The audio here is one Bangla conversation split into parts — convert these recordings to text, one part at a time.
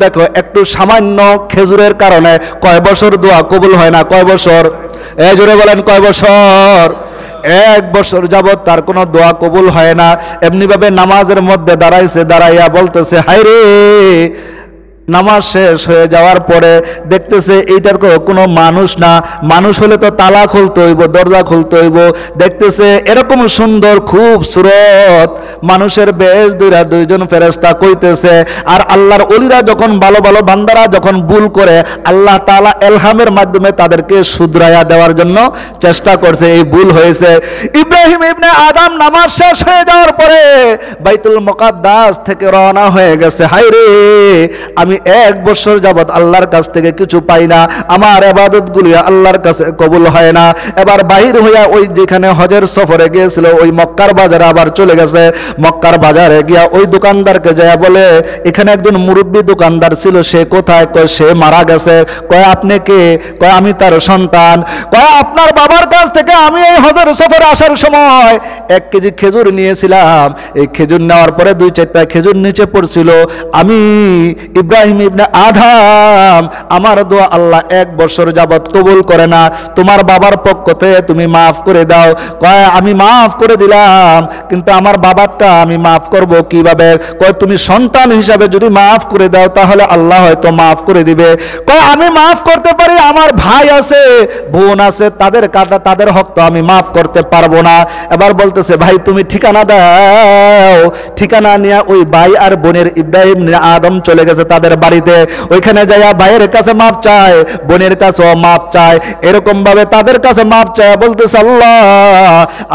দেখো একটু সামান্য খেজুরের কারণে কয় বছর দোয়া কবুল হয় না? কয় বছর? জোরে বলেন কয় বছর? 1 বছর যাবত তার কোনো দোয়া কবুল হয় না। এমনিভাবে নামাজের মধ্যে দাঁড়াইছে, দাঁড়াইয়া বলতেছে হায় রে, নামাজ শেষ হয়ে যাওয়ার পরে দেখতেছে এইটার কোনো মানুষ না, মানুষ হলে তো তালা খুলতে হইব, দরজা খুলতে হইব। দেখতেছে এরকম সুন্দর খুব সুরত মানুষের বেশ দুইরা দুইজন ফেরেশতা কইতেছে। আর আল্লাহর ওলিরা যখন ভালো ভালো বান্দারা যখন ভুল করে, আল্লাহ তাআলা এলহামের মাধ্যমে তাদেরকে শুধরাইয়া দেওয়ার জন্য চেষ্টা করছে। এই ভুল হয়েছে। ইব্রাহিম ইবনে আদম নামাজ শেষ হয়ে যাওয়ার পরে বাইতুল মুকাদ্দাস থেকে রওনা হয়ে গেছে। হায় রে, আমি 1 বছর যাবত আল্লাহর কাছ থেকে কিছু পাই না, আমার ইবাদতগুলি আল্লাহর কাছে কবুল হয় না। এবার বাহির হইয়া ওই যেখানে হজের সফরে গিয়েছিল ওই মক্কার বাজারে আবার চলে গেছে। মক্কার বাজারে গিয়া ওই দোকানদারকে যায় বলে, এখানে একজন মুরব্বী দোকানদার ছিল, সে কোথায়? কয় সে মারা গেছে। কয় আপনি কে? কয় আমি তার সন্তান। কয় আপনার বাবার কাছ থেকে আমি এই হজের সফরে আসার সময় 1 কেজি খেজুর নিয়েছিলাম, এই খেজুর নেওয়ার পরে 2-4টা খেজুর নিচে পড়ছিল। আমি ইব্রাহিম ইবনে আদম, আমার দোয়া আল্লাহ 1 বছর যাবত কবুল করে না, তোমার বাবার পক্ষ থেকে তুমি মাফ করে দাও। কয় আমি মাফ করে দিলাম, কিন্তু আমার বাবারটা আমি মাফ করব কিভাবে? কয় তুমি সন্তান হিসাবে যদি মাফ করে দাও তাহলে আল্লাহ হয়তো মাফ করে দিবে। কয় আমি মাফ করতে পারি, আমার ভাই আছে, বোন আছে, তাদের হক তো আমি মাফ করতে পারবো না। এবার বলতেছে ভাই তুমি ঠিকানা দাও। ঠিকানা নিয়ে ওই ভাই আর বোনের ইব্রাহিম আদম চলে গেছে তাদের বাড়িতে। ওইখানে যাইয়া ভাইয়ের কাছে মাপ চায়, বোনের কাছেও মাপ চায়, এরকম ভাবে তাদের কাছে মাপ চায়। বলতেছে আল্লাহ,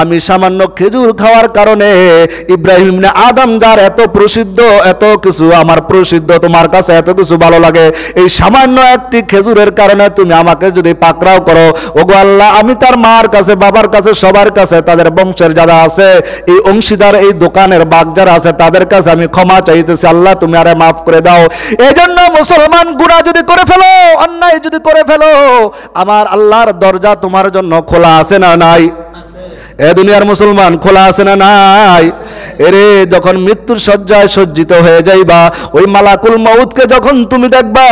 আমি সামান্য খেজুর খাওয়ার কারণে ইব্রাহিম ইবনে আদম যার এত প্রসিদ্ধ, এত কিছু আমার প্রসিদ্ধ, তোমার কাছে এত কিছু ভালো লাগে, এই সামান্য একটি খেজুরের কারণে তুমি আমাকে যদি পাকড়াও করো, ওগো আল্লাহ, আমি তার মার কাছে, বাবার কাছে, সবার কাছে, তাদের বংশের যারা আছে, এই অংশীদার, এই দোকানের বাগ যারা আছে, তাদের কাছে আমি ক্ষমা চাইতেছি, আল্লাহ তুমি আরে মাফ করে দাও। এই জন্য মুসলমান গুনাহ যদি করে ফেলো, অন্যায় যদি করে ফেলো, আমার আল্লাহর দরজা তোমার জন্য খোলা আছে না নাই? এ দুনিয়ার মুসলমান, খোলা আছে না নাই? এরে যখন মৃত্যুর শয্যায় সজ্জিত হয়ে যাইবা, ওই মালাকুল মউতকে যখন তুমি দেখবা,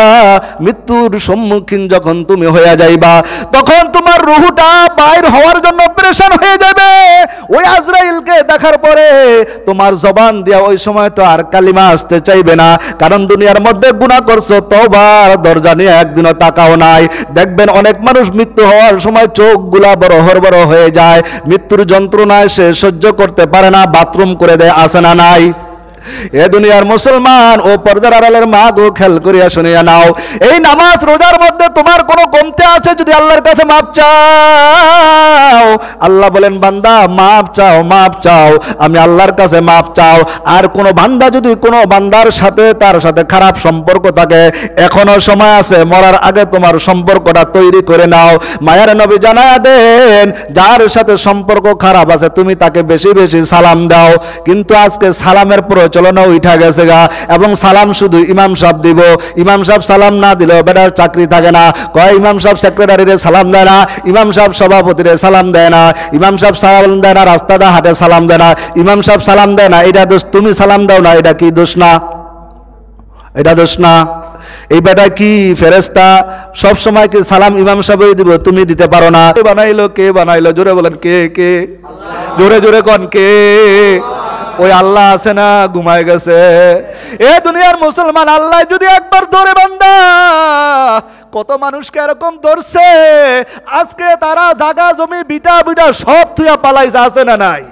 মৃত্যুর সম্মুখীন যখন তুমি হয়ে যাইবা, তখন তোমার রুহটা বাইর হওয়ার জন্য প্রেশান হয়ে যাবে। ওই আজরাইলকে দেখার পরে তোমার জবান দিয়া ওই সময় তো আর কালিমা আসতে চাইবে না, কারণ দুনিয়ার মধ্যে গুনাহ করছো, তওবার দরজা নিয়ে একদিনও তাকাও নাই। দেখবেন অনেক মানুষ মৃত্যু হওয়ার সময় চোখগুলা বড় হরবড় হয়ে যায়, মৃত্যুর যন্ত্রণায় সে সহ্য করতে পারে না, বাথরুম করে দেয়, আসে না নাই? এ দুনিয়ার মুসলমান ও পর্দার আড়ালের মা গো, খেয়াল করিয়া শুনিয়া নাও, এই নামাজ রোজার মধ্যে তোমার কোনো কমতে আছে, যদি আল্লাহর কাছে মাপ চাও, আল্লাহ বলেন বান্দা মাপ চাও, মাপ চাও, আমি আল্লাহর কাছে মাপ চাও। আর কোনো বান্দা যদি কোনো বান্দার সাথে, তার সাথে খারাপ সম্পর্ক থাকে, এখনো সময় আছে, মরার আগে তোমার সম্পর্কটা তৈরি করে নাও। মায়ের নবী জানায়া দেন, যার সাথে সম্পর্ক খারাপ আছে তুমি তাকে বেশি বেশি সালাম দাও। কিন্তু আজকে সালামের প্রচলন উঠা গেছে গা, এবং সালাম শুধু ইমাম সাহেব দিব, ইমাম সাহেব সালাম না দিলেও বেটার চাকরি থাকে না। কয় ইমাম সাহেব সেক্রেটারিরে সালাম দেয় না, ইমাম সাহেব সভাপতিরে সালাম দেয় না, ইমাম সাহেব সালাম দেয় না, রাস্তাটা হাটে সালাম দেয় না, ইমাম সাহেব সালাম দেয় না, এটা দোষ, তুমি সালাম দাও না, এটা কি দোষ না? এটা দোষ না? এই বেটা কি ফেরেশতা? সব সময় কি সালাম ইমাম সাহেবই দিব, তুমি দিতে পারো না? কে বানাইলো? কে বানাইলো? জোরে বলেন কে? কে? জোরে জোরে কোন কে? ওই আল্লাহ আছে না, ঘুমায় গেছে? এ দুনিয়ার মুসলমান, আল্লাহ যদি একবার ধরে বান্দা, কত মানুষকে এরকম ধরছে, আজকে তারা জায়গা জমি বিটা বিটা সব থুয়া পালাইছে, আছে না নাই?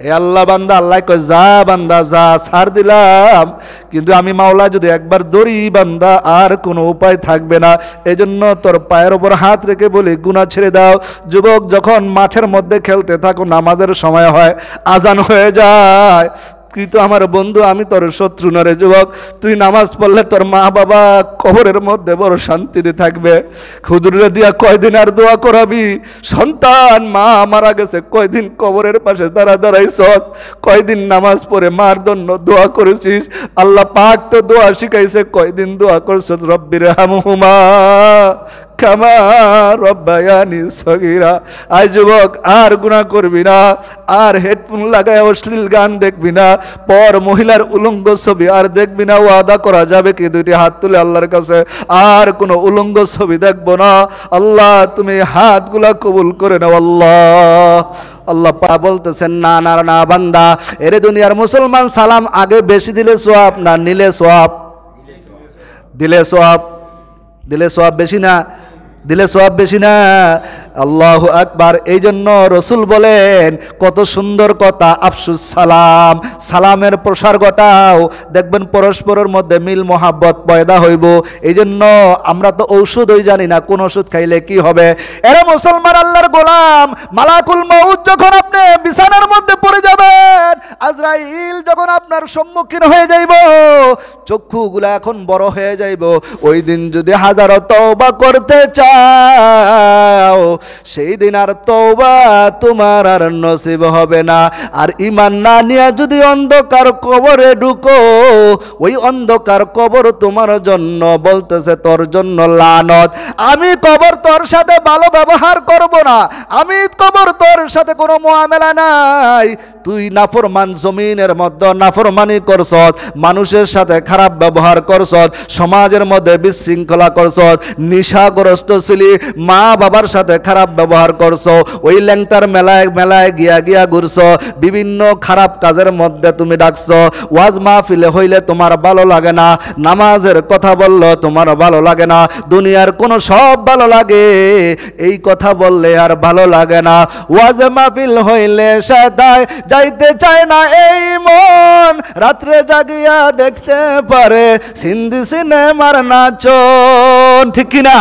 এ আল্লাহ বান্দা, আল্লাহ কয় যা বান্দা যা, ছাড় দিলাম, কিন্তু আমি মাওলা যদি একবার ধরি বান্দা, আর কোনো উপায় থাকবে না। এজন্য তোর পায়ের ওপর হাত রেখে বলি, গুনাহ ছেড়ে দাও। যুবক, যখন মাঠের মধ্যে খেলতে থাকো, নামাজের সময় হয়, আজান হয়ে যায়, তুই তো আমার বন্ধু, আমি তোর শত্রু না রে যুবক। তুই নামাজ পড়লে তোর মা বাবা কবরের মধ্যে বড় শান্তিতে থাকবে। হুজুরে দিয়া কয়দিন আর দোয়া করাবি? সন্তান মা মারা গেছে, কয়দিন কবরের পাশে দাঁড়াইছ, কয়দিন নামাজ পড়ে মার জন্য দোয়া করেছিস? আল্লাহ পাক তো দোয়া শিখাইছে, কয়দিন দোয়া করছিস? রব্বির হামহুমা কামা রব্বায়ানি সগীরা। আয় যুবক, আর গুনাহ করবি না, আর হেডফোন লাগায় অশ্লীল গান দেখবি না, পর মহিলার উলঙ্গ ছবি আর দেখবি না। ওয়াদা করা যাবে কি? দুইটি হাত তুলে আল্লাহর কাছে, আর কোনো উলঙ্গ ছবি দেখবো না। আল্লাহ তুমি হাতগুলা কবুল করে নাও। আল্লাহ আল্লাহ পা বলতেছেন, না না না বান্দা, এরে দুনিয়ার মুসলমান, সালাম আগে বেশি দিলে সোয়াব না নিলে সোয়াব? দিলে সোয়াব, দিলে সোয়াব বেশি না? দিলে সোয়াব বেশি না? আল্লাহু আকবার। এই জন্য রসুল বলেন, কত সুন্দর কথা, আফসুস সালাম, সালামের প্রসার ঘটাও, দেখবেন পরস্পরের মধ্যে মিল মোহাব্বত পয়দা হইব। এই জন্য আমরা তো ঔষধই জানি না, কোন ওষুধ খাইলে কি হবে। এরা মুসলমান, আল্লাহর গোলাম, মালাকুল মউত যখন আপনি বিছানার মধ্যে পড়ে যাবেন, আজরাইল যখন আপনার সম্মুখীন হয়ে যাইব, চক্ষুগুলা এখন বড় হয়ে যাইব। ওই দিন যদি হাজারো তওবা করতে চাও, সেই দিন আর তওবা তোমার আর নসিব হবে না। আর ঈমান না নিয়ে যদি অন্ধকার কবরে ঢুকো, ওই অন্ধকার কবর তোমার জন্য বলতেছে, তোর জন্য লানত। আমি কবর তোর সাথে ভালো ব্যবহার করব না, আমি কবর তোর সাথে কোনো মুআমেলা নাই। তুই নাফরমান, জমিনের মধ্যে নাফরমানি করছত, মানুষের সাথে খারাপ ব্যবহার করছত, সমাজের মধ্যে বিশৃঙ্খলা করছত, নিশাগ্রস্ত ছিলি, মা বাবার সাথে খারাপ ব্যবহার করছো, ওই ল্যাংটার মেলায় মেলায় গিয়া গিয়া ঘুরছো, বিভিন্ন খারাপ কাজের মধ্যে তুমি ডাকছো। ওয়াজ মাহফিলে হইলে তোমার ভালো লাগে না, নামাজের কথা বললো তোমার ভালো লাগে না, দুনিয়ার কোন সব ভালো লাগে, এই কথা বললে আর ভালো লাগে না। ওয়াজ মাহফিল হইলে সাদায় যাইতে চায় না এই মন, রাত্রে জাগিয়া দেখতে পারে হিন্দি সিনেমার নাচন, ঠিক কিনা?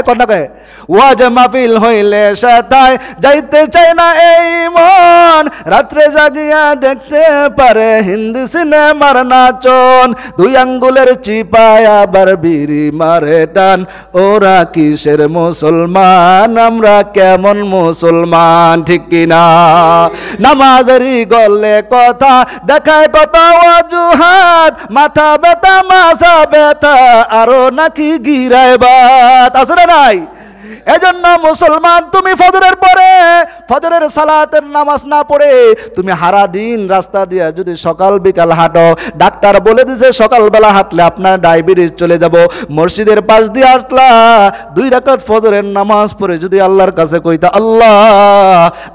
কথা কয়, ওয়াজ মাহফিল হইলে সাদায় যাইতে চায় না এই মন, রাত্রে জাগিয়া দেখতে পারে হিন্দি সিনেমার নাচন। দুই আঙ্গুলের চিপায় আবার বিড়ি মারে টান, ওরা কিসের মুসলমান, আমরা কেমন মুসলমান, ঠিক কিনা? নামাজেরই গলে কথা দেখায় কত অজুহাত, মাথা ব্যথা মাথা ব্যথা আরো নাকি গিরায় বাত, আছে না নাই? এজন্য মুসলমান, তুমি ফজরের পরে ফজরের সালাতের নামাজ না পড়ে তুমি সারা দিন রাস্তা দিয়ে যদি সকাল বিকাল হাঁটো, ডাক্তার বলে দিছে সকালবেলা হাঁটলে আপনার ডায়াবেটিস চলে যাব, মসজিদের পাশ দিয়ে হাঁটলা, 2 রাকাত ফজরের নামাজ পড়ে যদি আল্লাহর কাছে কইতা, আল্লাহ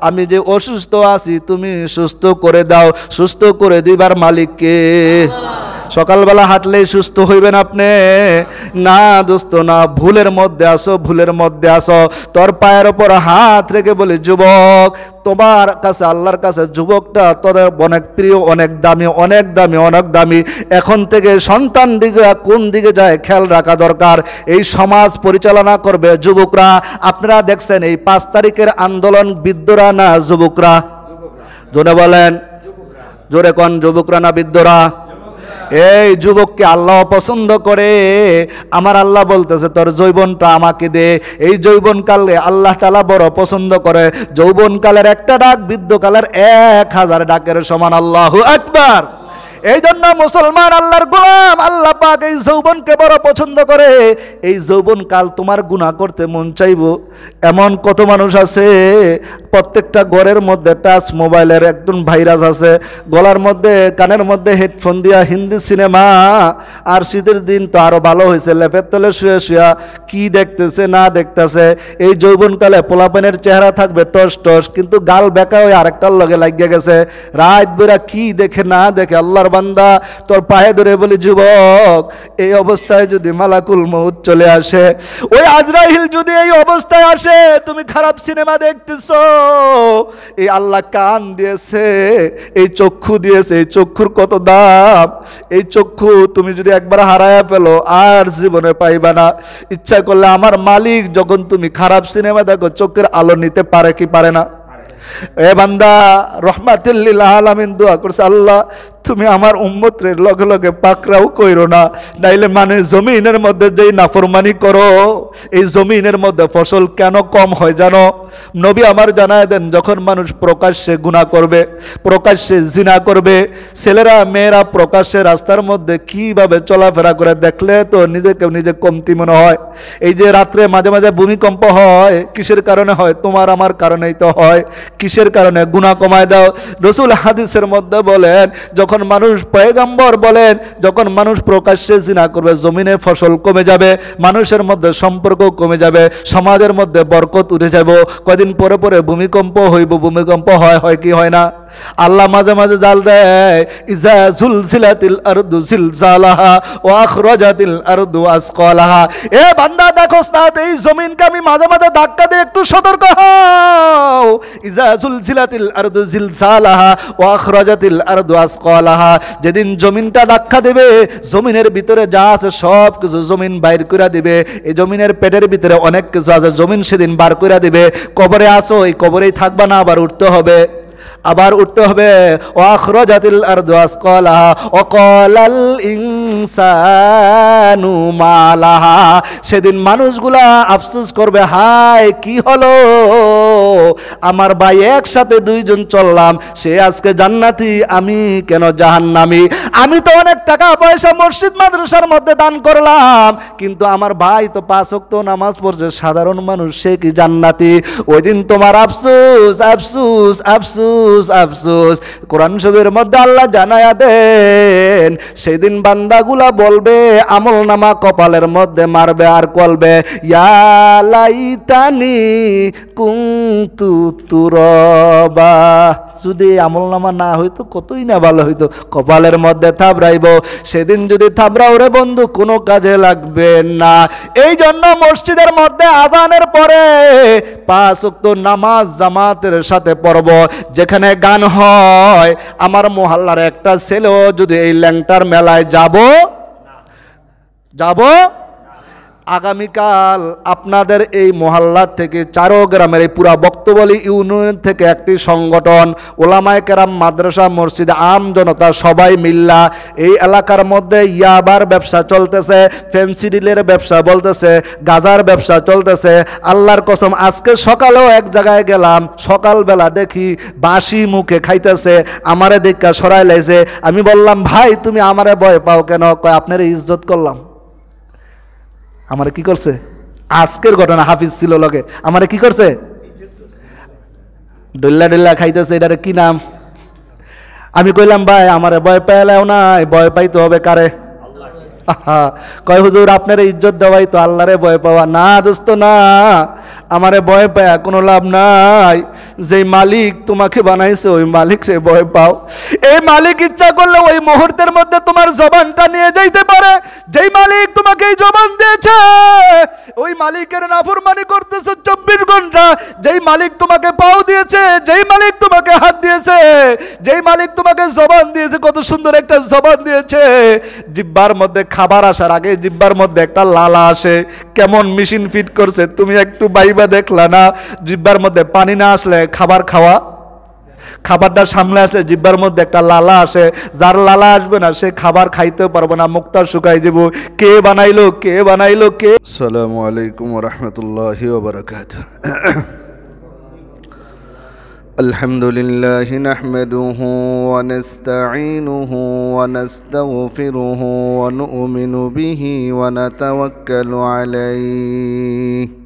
আমি যে অসুস্থ আছি তুমি সুস্থ করে দাও, সুস্থ করে দিবার মালিককে। সকালবেলা হাঁটলেই সুস্থ হইবেন আপনি? না দোস্ত না, ভুলের মধ্যে আসো, ভুলের মধ্যে আসো। তোর পায়ের ওপর হাত রেখে বলি, যুবক তোমার কাছে আল্লাহর কাছে যুবকটা তোদের অনেক প্রিয়, অনেক দামি, অনেক দামি, অনেক দামি। এখন থেকে সন্তান দিকে কোন দিকে যায় খেয়াল রাখা দরকার। এই সমাজ পরিচালনা করবে যুবকরা। আপনারা দেখছেন এই 5 তারিখের আন্দোলন বৃদ্ধরা না যুবকরা? জোরে বলেন, জোরে কোন, যুবকরা না বৃদ্ধরা? এই যুবককে আল্লাহ পছন্দ করে। আমার আল্লাহ বলতেছে, তোর যৌবনটা আমাকে দে। এই যৌবনকালে আল্লাহ তাআলা বড় পছন্দ করে। যৌবনকালের একটা ডাক বৃদ্ধকালের 1000 ডাকের সমান। আল্লাহু আকবার। এই জন্য মুসলমান, আল্লাহর গোলাম, আল্লাহ পাক এই যৌবনকে বড় পছন্দ করে। এই যৌবনকাল তোমার গুনাহ করতে মন চাইবো এমন কত মানুষ আছে, প্রত্যেকটা ঘরের মধ্যে টাচ মোবাইলের একদম ভাইরাস আছে, গলার মধ্যে কানের মধ্যে হেডফোন দিয়া হিন্দি সিনেমা। আর শীতের দিন তো আরো ভালো হয়েছে, লেপের তলে শুয়ে শুয়া কি দেখতেছে না দেখতেছে। এই যৌবনকালে পোলাপানের চেহারা থাকবে টস টস, কিন্তু গাল বেঁকা হয়ে আরেকটার লগে লাগিয়ে গেছে। রাত বেরা কি দেখে না দেখে। আল্লাহর বান্দা, তোর পায়ে ধরে বলি, যুবক এই অবস্থায় যদি মালাকুল মউত চলে আসে, ওই আজরাইল যদি এই অবস্থায় আসে, তুমি খারাপ সিনেমা দেখতেছো, এই আল্লাহ কান দিয়েছে, এই চক্ষু দিয়েছে, এই চক্ষুর কত দাম। এই চক্ষু তুমি যদি একবার হারায়া ফেলো আর জীবনে পাইবা না। ইচ্ছা করলে আমার মালিক যখন তুমি খারাপ সিনেমা দেখো, চোখের আলো নিতে পারে কি পারে না? এ বান্দা, রহমাতুল লিল আলামিন দোয়া করছে, আল্লাহ তুমি আমার উম্মতের লগে লগে পাকড়াও কইরো না, নাইলে মানে জমিনের মধ্যে যেই নাফরমানি করো এই জমিনের মধ্যে ফসল কেন কম হয় জানো? নবী আমার জানায় দেন, যখন মানুষ প্রকাশ্যে গুনাহ করবে, প্রকাশ্যে জিনা করবে, ছেলেরা মেয়েরা প্রকাশ্যে রাস্তার মধ্যে কিভাবে চলাফেরা করে দেখলে তো নিজেকে নিজে কমতি মনে হয়। এই যে রাত্রে মাঝে মাঝে ভূমিকম্প হয়, কিসের কারণে হয়? তোমার আমার কারণেই তো হয়। কিসের কারণে? গুনাহ কমায় দাও। রসুল হাদিসের মধ্যে বলেন, যখন মানুষ, পয়গম্বর বলেন, যখন মানুষ প্রকাশ্যে জিনা করবে জমিনের ফসল কমে যাবে, মানুষের মধ্যে সম্পর্ক কমে যাবে, সমাজের মধ্যে বরকত উঠে যাবে। কদিন পরে পরে ভূমিকম্প হইব, ভূমিকম্প হয় কি হয় না? আল্লাহ মাঝে মাঝে জাল দেয়, ইজা জুলজিলাতিল আরদু জিলজালাহা ওয়া আখরাজাতিল আরদু আসকালাহা। এ বান্দা দেখোস না এই জমিনকে আমি মাঝে মাঝে ধাক্কা দিয়ে একটু সতর্ক হও। ইজা জুলজিলাতিল আরদু জিলজালাহা ওয়া আখরাজাতিল আরদু আসকালাহা। যেদিন জমিনটা ধাক্কা দেবে, জমিনের ভিতরে যা আছে সব কিছু জমিন বাইর করে দিবে। এই জমিনের পেটের ভিতরে অনেক কিছু আছে, জমিন সেদিন বার করে দিবে। কবরে আসো, এই কবরেই থাকবা না, আবার উঠতে হবে, আবার উঠতে হবে। ওয়াখরাজাতিল আরদু আসকালাহা ওয়া ক্বালাল ইনসানু মা লাহা। সেদিন মানুষগুলা আফসোস করবে, হায় কি হলো, আমার ভাই একসাথে দুইজন চললাম, সে আজকে জান্নাতি, আমি কেন জাহান্নামী? আমি তো অনেক টাকা পয়সা মসজিদ মাদ্রাসার মধ্যে দান করলাম, কিন্তু আমার ভাই তো 5 ওয়াক্ত নামাজ পড়ছে, সাধারণ মানুষ, সে কি জান্নাতি? ওই দিন তোমার আফসোস আফসোস আফসোস আফসোস। কোরআন শরীফের মধ্যে আল্লাহ জানায়া দেন, সেদিন বান্দাগুলা বলবে, আমল নামা কপালের মধ্যে মারবে আর বলবে, ইয়া লাইতানি কুনতু তুরাবা। যদি আমল নামা না হইতো কতই না ভালো হইতো, কপালের মধ্যে থাবড়াইব। সেদিন যদি থাবড়াও রে বন্ধু, কোনো কাজে লাগবে না। এই জন্য মসজিদের মধ্যে আজানের পরে 5 ওয়াক্ত নামাজ জামাতের সাথে পড়ব। যেখানে গান হয়, আমার মহল্লার একটা ছেলেও যদি এই ল্যাংটার মেলায় যাব, আগামীকাল আপনাদের এই মহল্লা থেকে 4 গ্রামের এই পুরা বক্তবলী ইউনিয়ন থেকে একটি সংগঠন, ওলামায়ে কেরাম, মাদ্রাসা, মসজিদ, আম জনতা সবাই মিল্লা এই এলাকার মধ্যে ইয়াবার ব্যবসা চলতেছে, ফেন্সিডিলের ব্যবসা বলতেছে, গাজার ব্যবসা চলতেছে। আল্লাহর কসম, আজকে সকালেও এক জায়গায় গেলাম, সকালবেলা দেখি বাসি মুখে খাইতেছে, আমারে দেখা সরাই লাইছে। আমি বললাম, ভাই তুমি আমারে ভয় পাও কেন? কয় আপনার ইজ্জত করলাম। আমারে কি করছে? আজকের ঘটনা, হাফিজ ছিল লগে, আমারে কি করছে? ডল্লা ডল্লা খাইতেছে। এটার কি নাম? আমি কইলাম, ভাই আমারে ভয় পাইলেও না, ভয় পাইতে হবে কারে? কয় হুজুর আপনার ইজ্জত দেওয়াই তো আল্লাহরে ভয় পাওয়া। না দোস্ত না, আমারে ভয় পায়া কোনো লাভ নাই। যেই মালিক তোমাকে বানাইছে ওই মালিক সে ভয় পাও। এই মালিক ইচ্ছা করলে ওই মুহূর্তের মধ্যে তোমার জবানটা নিয়ে যাইতে পারে। যেই মালিক তোমাকে এই জবান দিয়েছে ওই মালিকের নাফরমানি করতেছ 24 ঘন্টা। যেই মালিক তোমাকে পাও দিয়েছে, যেই মালিক তোমাকে হাত দিয়েছে, যেই মালিক তোমাকে জবান দিয়েছে, কত সুন্দর একটা জবান দিয়েছে, জিহ্বার মধ্যে খাবার আসার আগে জিহ্বার মধ্যে একটা লালা আসে, কেমন মেশিন ফিট করছে তুমি একটু বাইবা দেখলা না? জিহ্বার মধ্যে পানি না আসলে খাবার খাওয়া, খাবারটা সামনে আসলে জিহ্বার মধ্যে একটা লালা আসে, যার লালা আসবে না সে খাবার খাইতেও পারবে না, মুখটা শুকাই যাব। কে বানাইলো, কে বানাইলো, কে? আসসালামু আলাইকুম ওয়া রাহমাতুল্লাহি ওয়া বারাকাতুহু। আলহামদুলিল্লাহি নাহমাদুহু ওয়া নাস্তাঈনুহু ওয়া নাস্তাগফিরুহু ওয়া নু'মিনু বিহি ওয়া নাতাওয়াক্কালু আলাইহি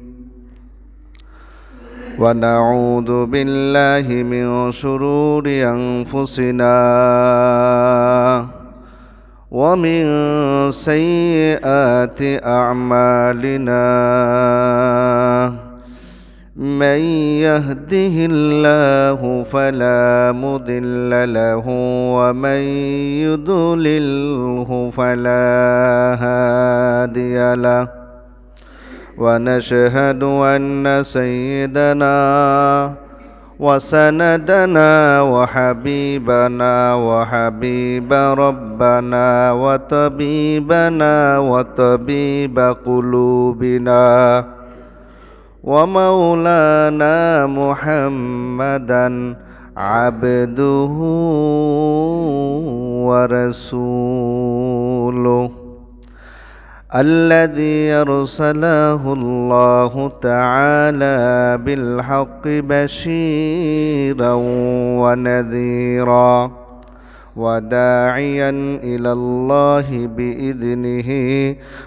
ওয়া নাউযু বিল্লাহি মিন শুরুরি আনফুসিনা ওয়া মিন সাইয়্যাতি আ'মালিনা। من يهده الله فلا مضل له ومن يضلله فلا هادي له ونشهد أن سيدنا وسندنا وحبيبنا وحبيب ربنا وطبيبنا وطبيب قلوبنا ومولانا محمدا عبده ورسوله الذي أرسله الله تعالى بالحق بشيرا ونذيرا وداعيا إلى الله بإذنه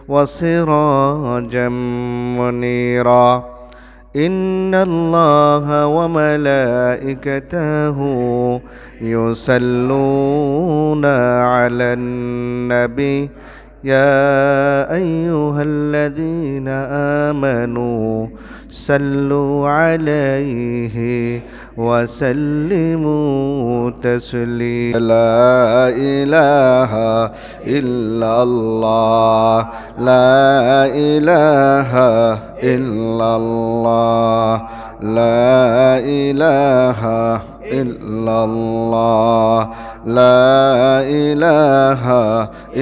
وسراجا منيرا إن الله وملائكته يصلون على النبي يا أيها الذين آمنوا صلوا عليه وسلموا تسليما لا إله إلا الله لا إله إلا الله لا إله إلا الله لا إله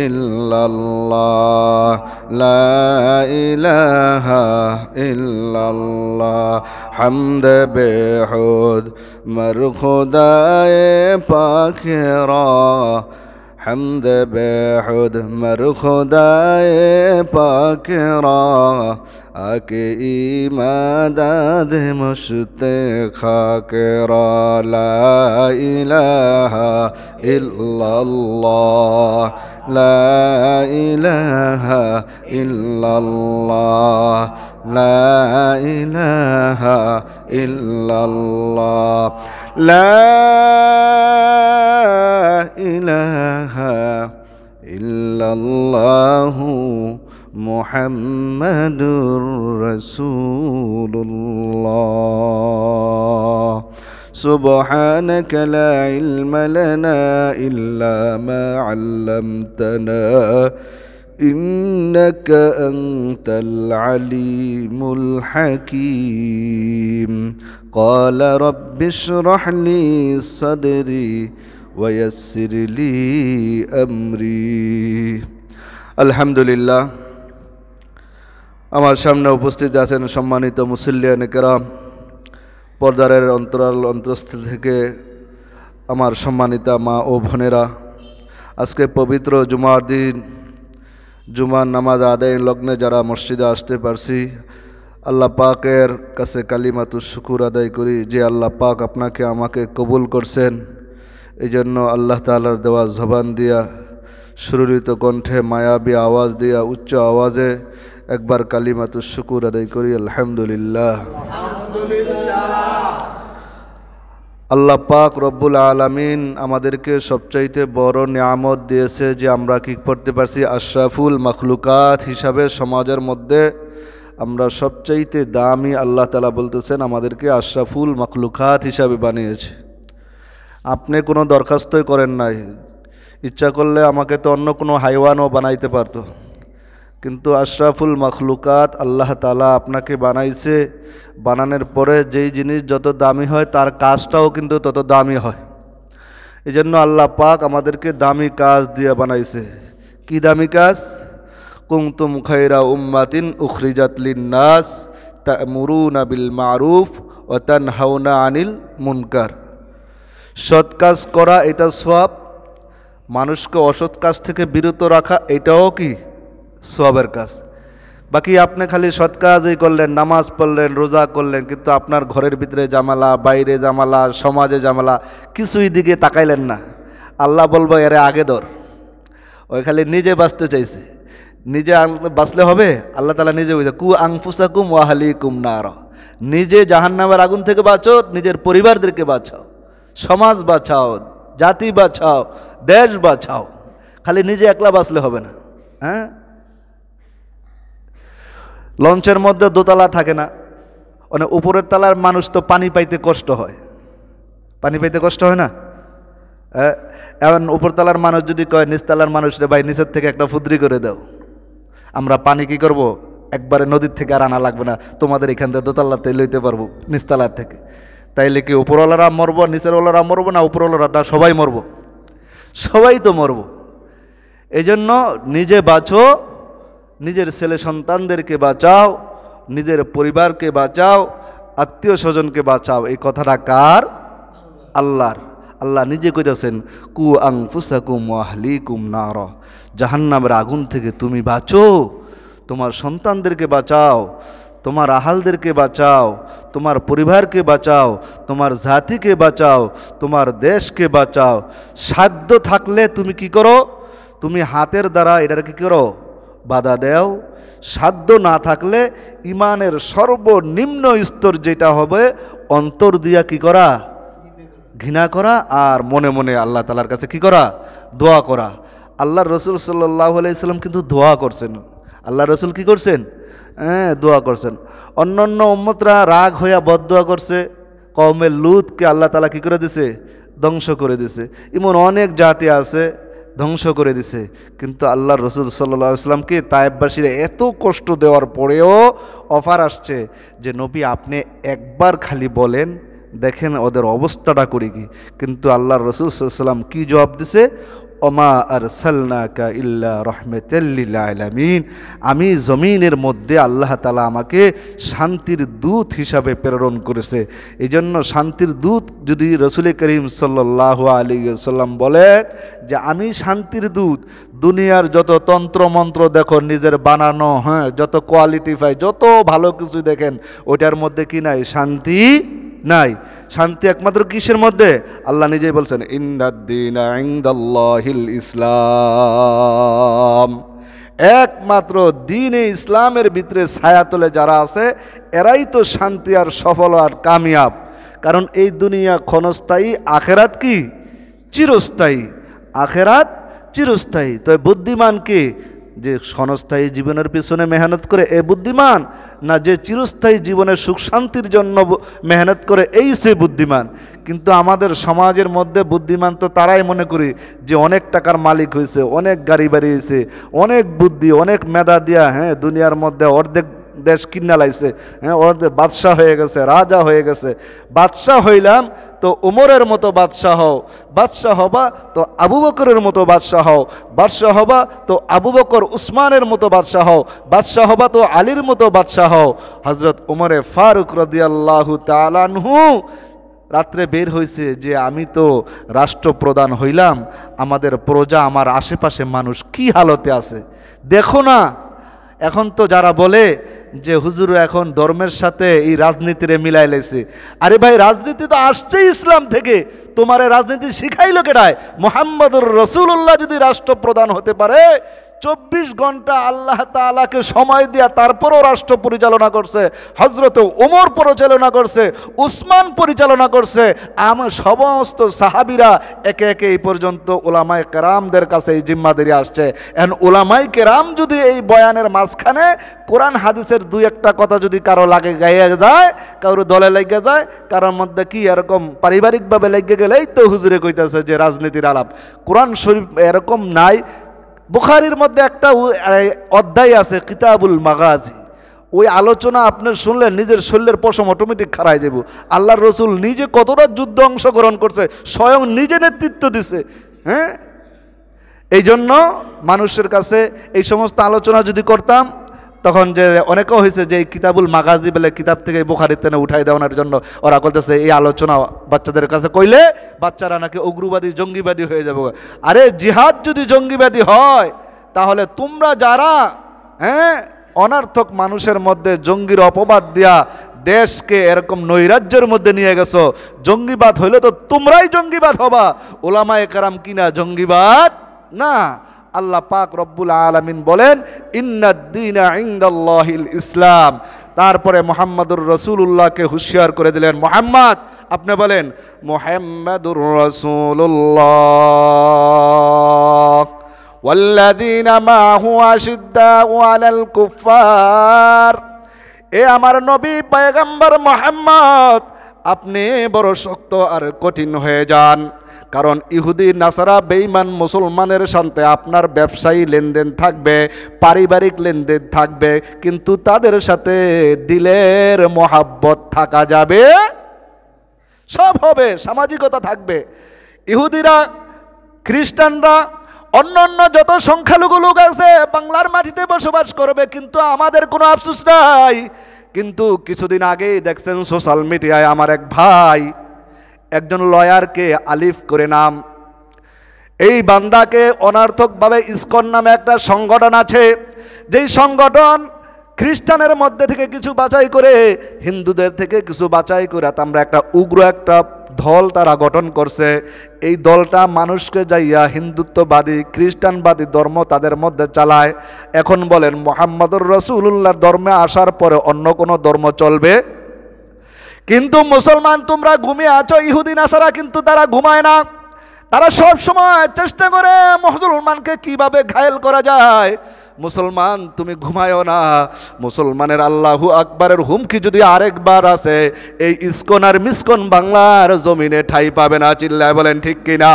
إلا الله لا إله إلا الله حمد بحد مرخداء پاکرا حمد بحد مرخداء پاکرا آکے ایماداد مشتخاکرا لا إله إلا الله لا إله إلا الله لا إله إلا الله لا إله إلا الله محمد رسول الله سبحانك لا علم لنا إلا ما علمتنا إنك أنت العليم الحكيم قال رب اشرح لي صدري ويسر لي أمري الحمد لله আমার সামনে উপস্থিত আছেন সম্মানিত মুসল্লিয়ানে কেরাম, পর্দার অন্তরাল অন্তঃস্থল থেকে আমার সম্মানিতা মা ও বোনেরা, আজকে পবিত্র জুমার দিন, জুমার নামাজ আদায়ের লগ্নে যারা মসজিদে আসতে পারছি, আল্লাহ পাকের কাছে কালিমাতুশ শুকুর আদায় করি যে আল্লাহ পাক আপনাকে আমাকে কবুল করছেন। এই জন্য আল্লাহ তাআলার দেওয়া জবান দিয়া, সুরলিত কণ্ঠে মায়াবী আওয়াজ দিয়া, উচ্চ আওয়াজে একবার কালিমাতুশ শুকুর আদায় করি আলহামদুলিল্লাহ। আল্লাহ পাক রব্বুল আলামিন আমাদেরকে সবচাইতে বড় নিয়ামত দিয়েছে যে আমরা কি করতে পারছি, আশরাফুল মখলুকাত হিসাবে সমাজের মধ্যে আমরা সবচাইতে দামি, আল্লাহ তাআলা বলতেছেন আমাদেরকে আশরাফুল মখলুকাত হিসাবে বানিয়েছে। আপনি কোনো দরখাস্তই করেন নাই, ইচ্ছা করলে আমাকে তো অন্য কোনো হাইওয়ানও বানাইতে পারতো, কিন্তু আশরাফুল মখলুকাত আল্লাহ তাআলা আপনাকে বানাইছে। বানানোর পরে যেই জিনিস যত দামি হয় তার কাজটাও কিন্তু তত দামি হয়। এই জন্য আল্লাহ পাক আমাদেরকে দামি কাজ দিয়ে বানাইছে। কি দামি কাজ? কুনতুম খায়রা উম্মাতিন উখরিজাত লিন্নাস তা'মুরুনা বিল মারুফ ওয়া তানহাউনা আনিল মুনকার। সৎ কাজ করা এটা সওয়াব, মানুষকে অসৎ কাজ থেকে বিরত রাখা এটাও কি সওয়াবের কাজ। বাকি আপনি খালি সৎ কাজই করলেন, নামাজ পড়লেন, রোজা করলেন, কিন্তু আপনার ঘরের ভিতরে জামালা, বাইরে জামালা, সমাজে জামালা, কিছুই দিকে তাকাইলেন না। আল্লাহ বলবো এরে আগে ধর। ওই খালি নিজে বাঁচতে চাইছে, নিজে বাঁচলে হবে? আল্লাহ তাআলা নিজে বলছে কু আনফুসাকুম ওয়া আহলিকুম নার, নিজে জাহান্নামের আগুন থেকে বাঁচো, নিজের পরিবারদেরকে বাঁচাও, সমাজ বাঁচাও, জাতি বাঁচাও, দেশ বাঁচাও। খালি নিজে একলা বাঁচলে হবে না। হ্যাঁ, লঞ্চের মধ্যে দোতলা থাকে না, মানে উপরের তলার মানুষ তো পানি পাইতে কষ্ট হয়, পানি পাইতে কষ্ট হয় না? এখন উপরতলার মানুষ যদি কয় নিচতলার মানুষ রে ভাই নিচের থেকে একটা ফুদ্রি করে দাও, আমরা পানি কি করব, একবারে নদীর থেকে আর আনা লাগবে না, তোমাদের এখান থেকে দোতলাতে লইতে পারবো নিচতলার থেকে। তাইলে কি উপরওয়ালারা মরবো, নিচেরওয়ালারা মরবো না উপরওয়ালারা? সবাই মরবো, সবাই তো মরবো। এই জন্য নিজে বাঁচো, নিজের ছেলে সন্তানদেরকে বাঁচাও, নিজের পরিবারকে বাঁচাও, আত্মীয় স্বজনকে বাঁচাও। এই কথাটা কার? আল্লাহর। আল্লাহ নিজে কইতেছেন কু আনফুসাকুম ওয়া আহলিকুম নার, জাহান্নামের আগুন থেকে তুমি বাঁচো, তোমার সন্তানদেরকে বাঁচাও, তোমার আহালদেরকে বাঁচাও, তোমার পরিবারকে বাঁচাও, তোমার জাতিকে বাঁচাও, তোমার দেশকে বাঁচাও। সাধ্য থাকলে তুমি কি করো? তুমি হাতের দ্বারা এটার কি করো? বাধা দেও। সাধ্য না থাকলে ইমানের সর্বনিম্ন স্তর যেটা হবে, অন্তর দিয়া কি করা? ঘৃণা করা, আর মনে মনে আল্লাহ তাআলার কাছে কি করা? দোয়া করা। আল্লাহর রসুল সাল্লাল্লাহু আলাইহি সাল্লাম কিন্তু দোয়া করছেন। আল্লাহ রসুল কি করছেন? দোয়া করছেন। অন্যান্য উম্মতরা রাগ হইয়া বদদোয়া করছে, কওমে লুতকে আল্লাহ তাআলা কি করে দিছে? ধ্বংস করে দিছে। এমন অনেক জাতি আছে ধ্বংস করে দিছে, কিন্তু আল্লাহর রসুল সাল্লাল্লাহু আলাইহি সাল্লামকে তায়েববাসীরা এত কষ্ট দেওয়ার পরেও অফার আসছে যে নবী আপনি একবার খালি বলেন, দেখেন ওদের অবস্থাটা করি কি। কিন্তু আল্লাহর রসুল সাল্লাল্লাহু আলাইহি সাল্লাম কি জবাব দিছে? ওমা আরসালনাকা ইল্লা রাহমাতাল লিল আলামিন, আমি জমিনের মধ্যে আল্লাহ তাআলা আমাকে শান্তির দূত হিসাবে প্রেরণ করেছে। এই জন্য শান্তির দূত যদি রসুল করিম সাল্লাল্লাহু আলাইহি ওয়াসাল্লাম বলেন যে আমি শান্তির দূত, দুনিয়ার যত তন্ত্র মন্ত্র দেখো নিজের বানানো, যত কোয়ালিটিফাই, যত ভালো কিছু দেখেন, ওটার মধ্যে কি নাই? শান্তি নাই। শান্তি একমাত্র কিসের মধ্যে? আল্লাহ নিজেই বলছেন ইন্নাদ-দীনা ইনদাল্লাহিল ইসলাম, একমাত্র দ্বীনে ইসলামের ভিতরে ছায়াতলে যারা আছে এরাই তো শান্তি আর সফল আর কামিয়াব। কারণ এই দুনিয়া ক্ষণস্থায়ী, আখেরাত কি? চিরস্থায়ী। আখেরাত চিরস্থায়ী। তো বুদ্ধিমান কে? যে ক্ষণস্থায়ী জীবনের পিছনে মেহনত করে, এ বুদ্ধিমান? না যে চিরস্থায়ী জীবনের সুখ শান্তির জন্য মেহনত করে, এই সে বুদ্ধিমান। কিন্তু আমাদের সমাজের মধ্যে বুদ্ধিমান তো তারাই মনে করি যে অনেক টাকার মালিক হয়েছে, অনেক গাড়ি বাড়ি হয়েছে, অনেক বুদ্ধি, অনেক মেধা দিয়া দুনিয়ার মধ্যে অর্ধেক দেশ কিনা লাইছে, অর্ধেক বাদশাহ হয়ে গেছে, রাজা হয়ে গেছে। বাদশাহ হইলাম তো উমরের মতো বাদশাহ হও, বাদশাহ হবা তো আবু বকরের মতো বাদশাহ হও, বাদশাহ হবা তো আবু বকর উসমানের মতো বাদশাহ হও, বাদশাহ হবা তো আলীর মতো বাদশাহ হও। হযরত উমরে ফারুক রাদিয়াল্লাহু তাআলা আনহু রাত্রে বের হয়েছে যে আমি তো রাষ্ট্রপ্রধান হইলাম, আমাদের প্রজা, আমার আশেপাশে মানুষ কি হালতে আছে দেখো না। এখন তো যারা বলে যে হুজুর এখন ধর্মের সাথে এই রাজনীতিরে মিলাই লেছে, আরে ভাই রাজনীতি তো আসছে ইসলাম থেকে, তোমার রাজনীতি শিখাইলো কেডায়? মুহাম্মদুর রাসূলুল্লাহ যদি রাষ্ট্রপ্রধান হতে পারে, 24 ঘন্টা আল্লাহ তাআলাকে সময় দিয়া তারপরও রাষ্ট্র পরিচালনা করছে, হযরত ওমর পরিচালনা করছে, উসমান পরিচালনা করছে, আমার সমস্ত সাহাবীরা একে একে এই পর্যন্ত ওলামায়ে কেরামদের কাছে এই জিম্মাদারি আসছে। এখন ওলামায়ে কেরাম যদি এই বয়ানের মাঝখানে কোরআন হাদিসের দুই একটা কথা যদি কারো লাগে গায়ে যায়, কারো দলে লেগে যায়, কারোর মধ্যে কি এরকম পারিবারিকভাবে লেগে গেলেই তো হুজুরে কইতাছে যে রাজনীতির আলাপ। কোরআন শরীফ এরকম নাই। বুখারীর মধ্যে একটা অধ্যায় আছে কিতাবুল মাগাজি, ওই আলোচনা আপনার শুনলে নিজের শরীরের পশম অটোমেটিক খাড়ায় যাব। আল্লাহর রসুল নিজে কতটা যুদ্ধ অংশগ্রহণ করছে, স্বয়ং নিজে নেতৃত্ব দিছে। এই জন্য মানুষের কাছে এই সমস্ত আলোচনা যদি করতাম, তখন যে অনেকেও হয়েছে যে এই কিতাবুল মাগাজি বলে কিতাব থেকে বুখারীতে উঠাই দেওয়ার জন্য ওরা বলতেছে এই আলোচনা বাচ্চাদের কাছে কইলে বাচ্চারা নাকি উগ্রবাদী জঙ্গিবাদী হয়ে যাবে। আরে জিহাদ যদি জঙ্গিবাদী হয়, তাহলে তোমরা যারা অনার্থক মানুষের মধ্যে জঙ্গির অপবাদ দিয়া দেশকে এরকম নৈরাজ্যের মধ্যে নিয়ে গেছো, জঙ্গিবাদ হইলে তো তোমরাই জঙ্গিবাদ হবা, ওলামায়ে কেরাম কিনা জঙ্গিবাদ না। আল্লাহ পাক রব্বুল আলামিন বলেন ইন্নাদ-দীনা ইনদাল্লাহিল ইসলাম। তারপরে মুহাম্মদুর রাসূলুল্লাহকে হুঁশিয়ার করে দিলেন, মুহাম্মদ আপনি বলেন মুহাম্মাদুর রাসূলুল্লাহ ওয়াল্লাযীনা মাআহু আশিদ্দাউ আলাল কুফফার। এ আমার নবী পয়গম্বর মুহাম্মদ, আপনি বড় শক্ত আর কঠিন হয়ে যান, কারণ ইহুদি নাসারা বেঈমান মুসলমানের সাথে আপনার ব্যবসায়ী লেনদেন থাকবে, পারিবারিক লেনদেন থাকবে, কিন্তু তাদের সাথে দিলের মোহাব্বত থাকা যাবে, সব হবে, সামাজিকতা থাকবে। ইহুদিরা, খ্রিস্টানরা, অন্যান্য যত সংখ্যালঘু লোক আছে বাংলার মাটিতে বসবাস করবে, কিন্তু আমাদের কোনো আফসোস নাই। কিন্তু কিছুদিন আগেই দেখছেন সোশ্যাল মিডিয়ায় আমার এক ভাই একজন লয়ারকে আলিফ করে নাম। এই বান্দাকে অনর্থকভাবে ইসকন নামে একটা সংগঠন আছে, যেই সংগঠন খ্রিস্টানের মধ্যে থেকে কিছু বাছাই করে, হিন্দুদের থেকে কিছু বাছাই করে আমরা একটা উগ্র একটা দল তারা গঠন করছে। এই দলটা মানুষকে যাইয়া হিন্দুত্ববাদী খ্রিস্টানবাদী ধর্ম তাদের মধ্যে চালায়। এখন বলেন, মুহাম্মদুর রাসূলুল্লাহর ধর্মে আসার পরে অন্য কোনো ধর্ম চলবে? কিন্তু মুসলমান তোমরা ঘুমিয়ে আছো, ইহুদি নাসারা কিন্তু তারা ঘুমায় না। তারা সব সময় চেষ্টা করে মুসলমানকে কিভাবে ঘায়েল করা যায়। মুসলমান তুমি ঘুমায়ও না, মুসলমানের আল্লাহু আকবারের হুমকি যদি আরেকবার আসে, এই ইসকন আর মিসকন বাংলার জমিনে ঠাই পাবে না। চিল্লায় বলেন ঠিক কিনা?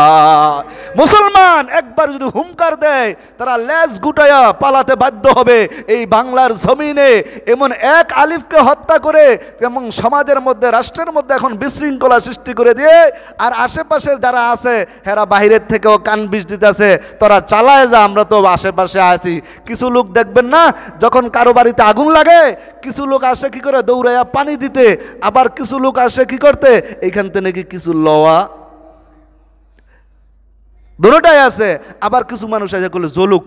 মুসলমান একবার যদি হুমকার দেয়, তারা লেজ গুটায়া পালাতে বাধ্য হবে। এই বাংলার জমিনে এমন এক আলিফকে হত্যা করে এবং সমাজের মধ্যে রাষ্ট্রের মধ্যে এখন বিশৃঙ্খলা সৃষ্টি করে দিয়ে, আর আশেপাশে যারা আছে হেরা বাহিরের থেকেও কান বিষ দিতেছে, তোরা চালায় যা, আমরা তো আশেপাশে আছি। কিছু লোক দেখবেন না, যখন কারো বাড়িতে আগুন লাগে কিছু লোক আসে কি করে, দৌড়াইয়া পানি দিতে। আবার কিছু লোক আসে কি করতে, এইখান থেকে নাকি কিছু লওয়া, দুটোটাই আছে। আবার কিছু মানুষ আছে বলে জলুক,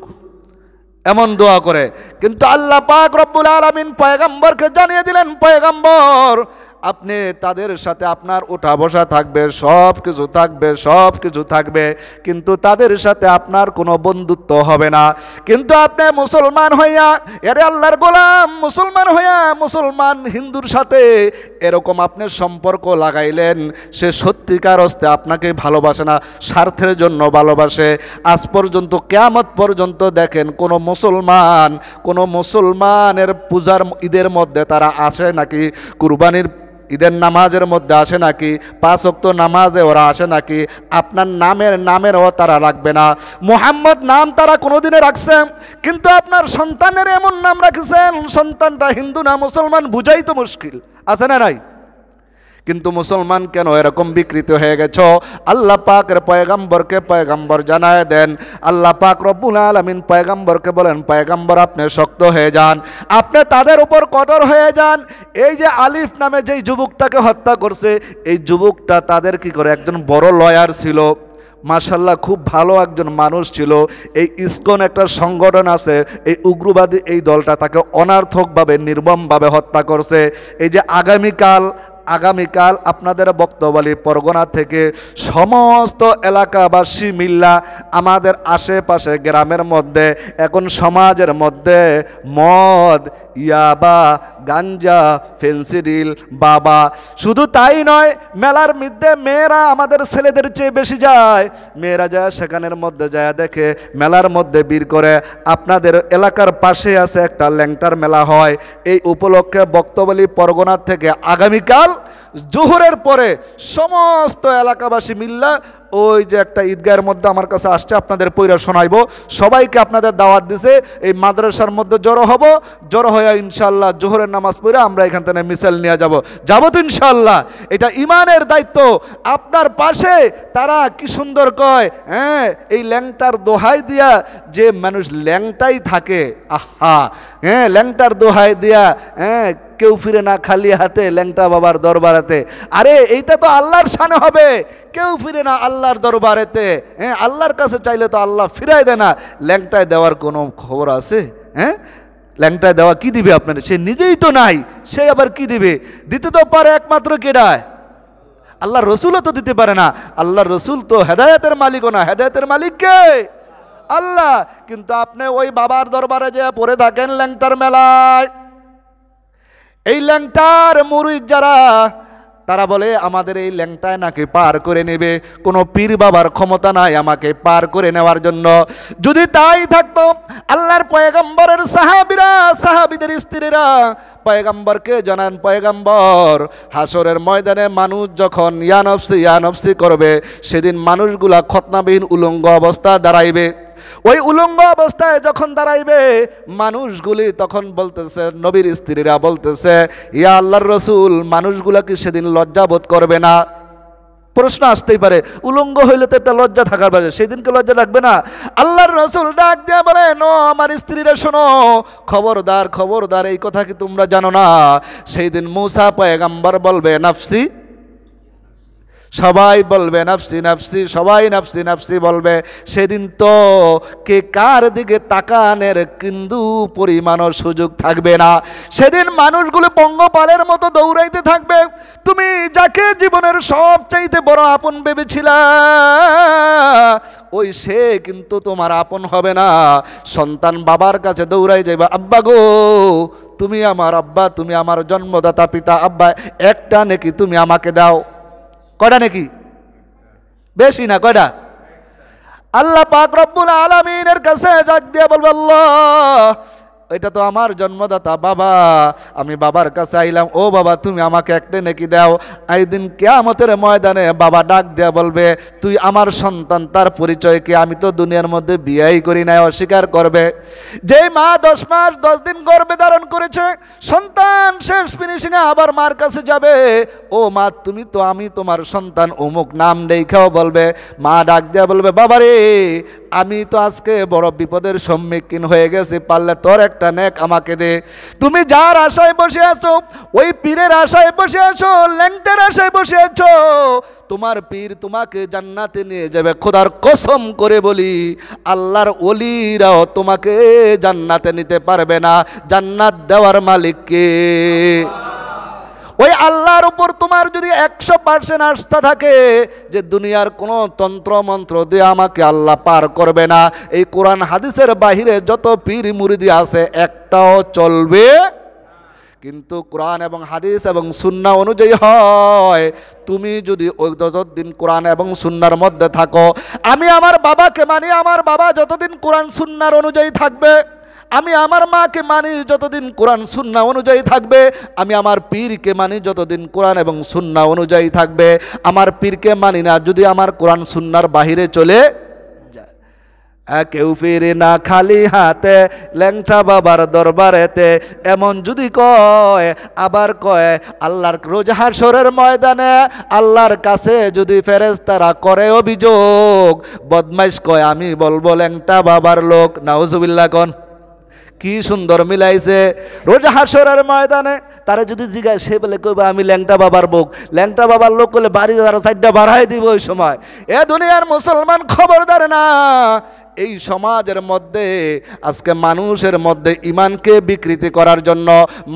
এমন দোয়া করে। কিন্তু আল্লাহ পাক রব্বুল আলামিন পয়গম্বরকে জানিয়ে দিলেন, পয়গম্বর আপনি তাদের সাথে আপনার ওঠা বসা থাকবে, সব কিছু থাকবে, সব কিছু থাকবে, কিন্তু তাদের সাথে আপনার কোনো বন্ধুত্ব হবে না। কিন্তু আপনি মুসলমান হইয়া, এরে আল্লাহর গোলাম মুসলমান হইয়া মুসলমান হিন্দুর সাথে এরকম আপনি সম্পর্ক লাগাইলেন, সে সত্যিকার অর্থে আপনাকে ভালোবাসে না, স্বার্থের জন্য ভালোবাসে। আজ পর্যন্ত কিয়ামত পর্যন্ত দেখেন কোনো মুসলমানের পূজার ঈদের মধ্যে তারা আসে নাকি, কুরবানির ঈদের নামাজের মধ্যে আসে নাকি, 5 ওয়াক্ত নামাজে ওরা আসে নাকি, আপনার নামেরও তারা রাখবে না। মুহাম্মদ নাম তারা কোনোদিনে রাখছে, কিন্তু আপনার সন্তানের এমন নাম রাখছেন, সন্তানটা হিন্দু না মুসলমান বুঝাই তো মুশকিল, আছে না নাই? কিন্তু মুসলমান কেন এরকম বিকৃত হয়ে গেছ? আল্লাহ পাকের পয়গম্বরকে পয়গম্বর জানায় দেন। আল্লাহ পাক রব্বুল আলামিন পয়গম্বরকে বলেন, পয়গম্বর আপনি শক্ত হয়ে যান, আপনি তাদের উপর কঠোর হয়ে যান। এই যে আলিফ নামে যেই যুবকটাকে হত্যা করছে, এই যুবকটা তাদের কি করে একজন বড় লয়ার ছিল, মাশাল্লাহ খুব ভালো একজন মানুষ ছিল। এই ইসকন একটা সংগঠন আছে, এই উগ্রবাদী এই দলটা তাকে অনার্থকভাবে নির্মমভাবে হত্যা করছে। এই যে আগামীকাল আপনাদের বক্তব্যলী পরগনা থেকে সমস্ত এলাকাবাসী মিল্লা আমাদের আশেপাশে গ্রামের মধ্যে এখন সমাজের মধ্যে মদ, ইয়াবা, গাঞ্জা, ফেন্সিডিল, বাবা, শুধু তাই নয়, মেলার মধ্যে মেয়েরা আমাদের ছেলেদের চেয়ে বেশি যায়। মেয়েরা যায় সেখানের মধ্যে যায় দেখে মেলার মধ্যে বীর করে। আপনাদের এলাকার পাশে আছে একটা ল্যাংটার মেলা হয়, এই উপলক্ষে বক্তব্যলী পরগনা থেকে আগামীকাল জোহরের পরে সমস্ত এলাকাবাসী মিল্লা ওই যে একটা ঈদগাহের মধ্যে আমার কাছে আসছে, আপনাদের পয়রা শোনাইব, সবাইকে আপনাদের দাওয়াত দিছে। এই মাদ্রাসার মধ্যে জড়ো হয়ে ইনশাল্লাহ জোহরের নামাজ পড়ে আমরা এখান থেকে মিছিল নিয়ে যাব তো ইনশাল্লাহ। এটা ইমানের দায়িত্ব। আপনার পাশে তারা কি সুন্দর কয়, হ্যাঁ এই ল্যাংটার দোহাই দিয়া যে মানুষ ল্যাংটাই থাকে, আহা, হ্যাঁ ল্যাংটার দোহাই দিয়া, হ্যাঁ কেউ ফিরে না খালি হাতে ল্যাংটা বাবার দরবারেতে। আরে এইটা তো আল্লাহর শানে হবে, কেউ ফিরে না আল্লাহর দরবারেতে। হ্যাঁ আল্লাহর কাছে চাইলে তো আল্লাহ ফিরাই দেয় না। ল্যাংটায় দেওয়ার কোনো খবর আছে? হ্যাঁ ল্যাংটায় দেওয়া কি দিবে আপনার? সে নিজেই তো নাই, সে আবার কি দিবে? দিতে তো পারে একমাত্র কেডায়? আল্লাহ রসুলও তো দিতে পারে না। আল্লাহ রসুল তো হেদায়েতের মালিকও না, হেদায়েতের মালিক কে? আল্লাহ। কিন্তু আপনি ওই বাবার দরবারে যে পড়ে থাকেন ল্যাংটার মেলায়, এই ল্যাংটার মুরিদ যারা, তারা বলে আমাদের এই ল্যাংটায় নাকি পার করে নেবে, কোনো পীর বাবার ক্ষমতা নাই আমাকে পার করে নেওয়ার জন্য। যদি তাই থাকতো, আল্লাহর পয়গম্বরের সাহাবীরা, সাহাবীদের স্ত্রীরা পয়গম্বরকে জানান, পয়গম্বর হাসরের ময়দানে মানুষ যখন ইয়া নফসি করবে, সেদিন মানুষগুলা খতনাবিহীন উলঙ্গ অবস্থা দাঁড়াইবে। ওই উলঙ্গ অবস্থায় যখন দাঁড়াইবে মানুষগুলি, তখন বলতেছে, নবীর স্ত্রীরা বলতেছে, ইয়া আল্লাহর রসুল মানুষগুলা কি সেদিন লজ্জা বোধ করবে না? প্রশ্ন আসতেই পারে, উলঙ্গ হইলে তো একটা লজ্জা থাকার পারে, সেদিনকে লজ্জা থাকবে না? আল্লাহর রসুল ডাক দিয়ে বলে, নো আমার স্ত্রীরা শোনো, খবরদার এই কথা কি তোমরা জানো না? সেই দিন মূসা পয়গম্বর বলবে নাফসি, সবাই বলবে নাফসি নাফসি, সবাই নাফসি নাফসি বলবে। সেদিন তো কে কার দিকে তাকানের কিন্তু পরিমাণও সুযোগ থাকবে না। সেদিন মানুষগুলো পঙ্গপালের মতো দৌড়াইতে থাকবে। তুমি যাকে জীবনের সবচাইতে বড় আপন ভেবেছিলা, ওই সে কিন্তু তোমার আপন হবে না। সন্তান বাবার কাছে দৌড়াই যাইবা, আব্বা গো তুমি আমার আব্বা, তুমি আমার জন্মদাতা পিতা, আব্বা একটা নেকি তুমি আমাকে দাও। কয়টা নাকি? বেশি না, কয়টা? আল্লাহ পাক রব্বুল আলামিনের কাছে ডাক দিয়ে বলবো, আল্লাহ এটা তো আমার জন্মদাতা বাবা, আমি বাবার কাছে আইলাম, ও বাবা তুমি আমাকে একটা নেকি দাও। এই দিন কিয়ামতের ময়দানে বাবা ডাক দেয়া বলবে, তুই আমার সন্তান, তার পরিচয় কি? আমি তো দুনিয়ার মধ্যে বিয়েই করি নাই, অস্বীকার করবে। যেই মা 10 মাস 10 দিন গর্ভে ধারণ করেছে, সন্তান শেষ ফিনিশিংয়ে আবার মার কাছে যাবে, ও মা তুমি তো, আমি তোমার সন্তান, অমুক নাম দেখাও বলবে। মা ডাক দেয়া বলবে, বাবারে আমি তো আজকে বড় বিপদের সম্মুখীন হয়ে গেছি, পারলে তোর একটা নেক আমাকে দে। তুমি যার আশায় বসে আছো, ওই পীরের আশায় বসে আছো, ল্যাংটের আশায় বসে আছো, তোমার পীর তোমাকে জান্নাতে নিয়ে যাবে। খোদার কসম করে বলি, আল্লাহর ওলিরাও তোমাকে জান্নাতে নিতে পারবে না। জান্নাত দেওয়ার মালিক কে? ওই আল্লাহর উপর তোমার যদি 100% আস্থা থাকে যে দুনিয়ার কোনো তন্ত্র মন্ত্র দিয়ে আমাকে আল্লাহ পার করবে না, এই কোরআন হাদিসের বাহিরে যত পীর মুরিদি আছে একটাও চলবে। কিন্তু কোরআন এবং হাদিস এবং সুন্নাহ অনুযায়ী হয়। তুমি যদি ওই যতদিন কোরআন এবং সুন্নাহর মধ্যে থাকো, আমি আমার বাবাকে মানি, আমার বাবা যতদিন কোরআন সুন্নাহর অনুযায়ী থাকবে, আমি আমার মাকে মানি যতদিন কোরআন সুন্নাহ অনুযায়ী থাকবে, আমি আমার পীরকে মানি যতদিন কোরআন এবং সুন্নাহ অনুযায়ী থাকবে। আমার পীরকে মানি না যদি আমার কোরআন সুন্নাহর বাহিরে চলে যায়। কেউ ফিরে না খালি হাতে ল্যাংটা বাবার দরবারেতে, এমন যদি কয়, আবার কয় আল্লাহর রোজ হাশরের ময়দানে আল্লাহর কাছে যদি ফেরেশতারা করে অভিযোগ, বদমাইশ কয় আমি বলবো ল্যাংটা বাবার লোক। নাউজুবিল্লাহ কোন কি সুন্দর মিলাইছে। রোজ হাশরের ময়দানে তারে যদি জিজ্ঞাসা, সে বলে কইবা আমি ল্যাংটা বাবার বুক। ল্যাংটা বাবার লোক করলে বাড়ি তারা 4টা বাড়াই দিব ওই সময়। এ দুনিয়ার মুসলমান খবরদার না, এই সমাজের মধ্যে আজকে মানুষের মধ্যে ইমানকে বিকৃতি করার জন্য,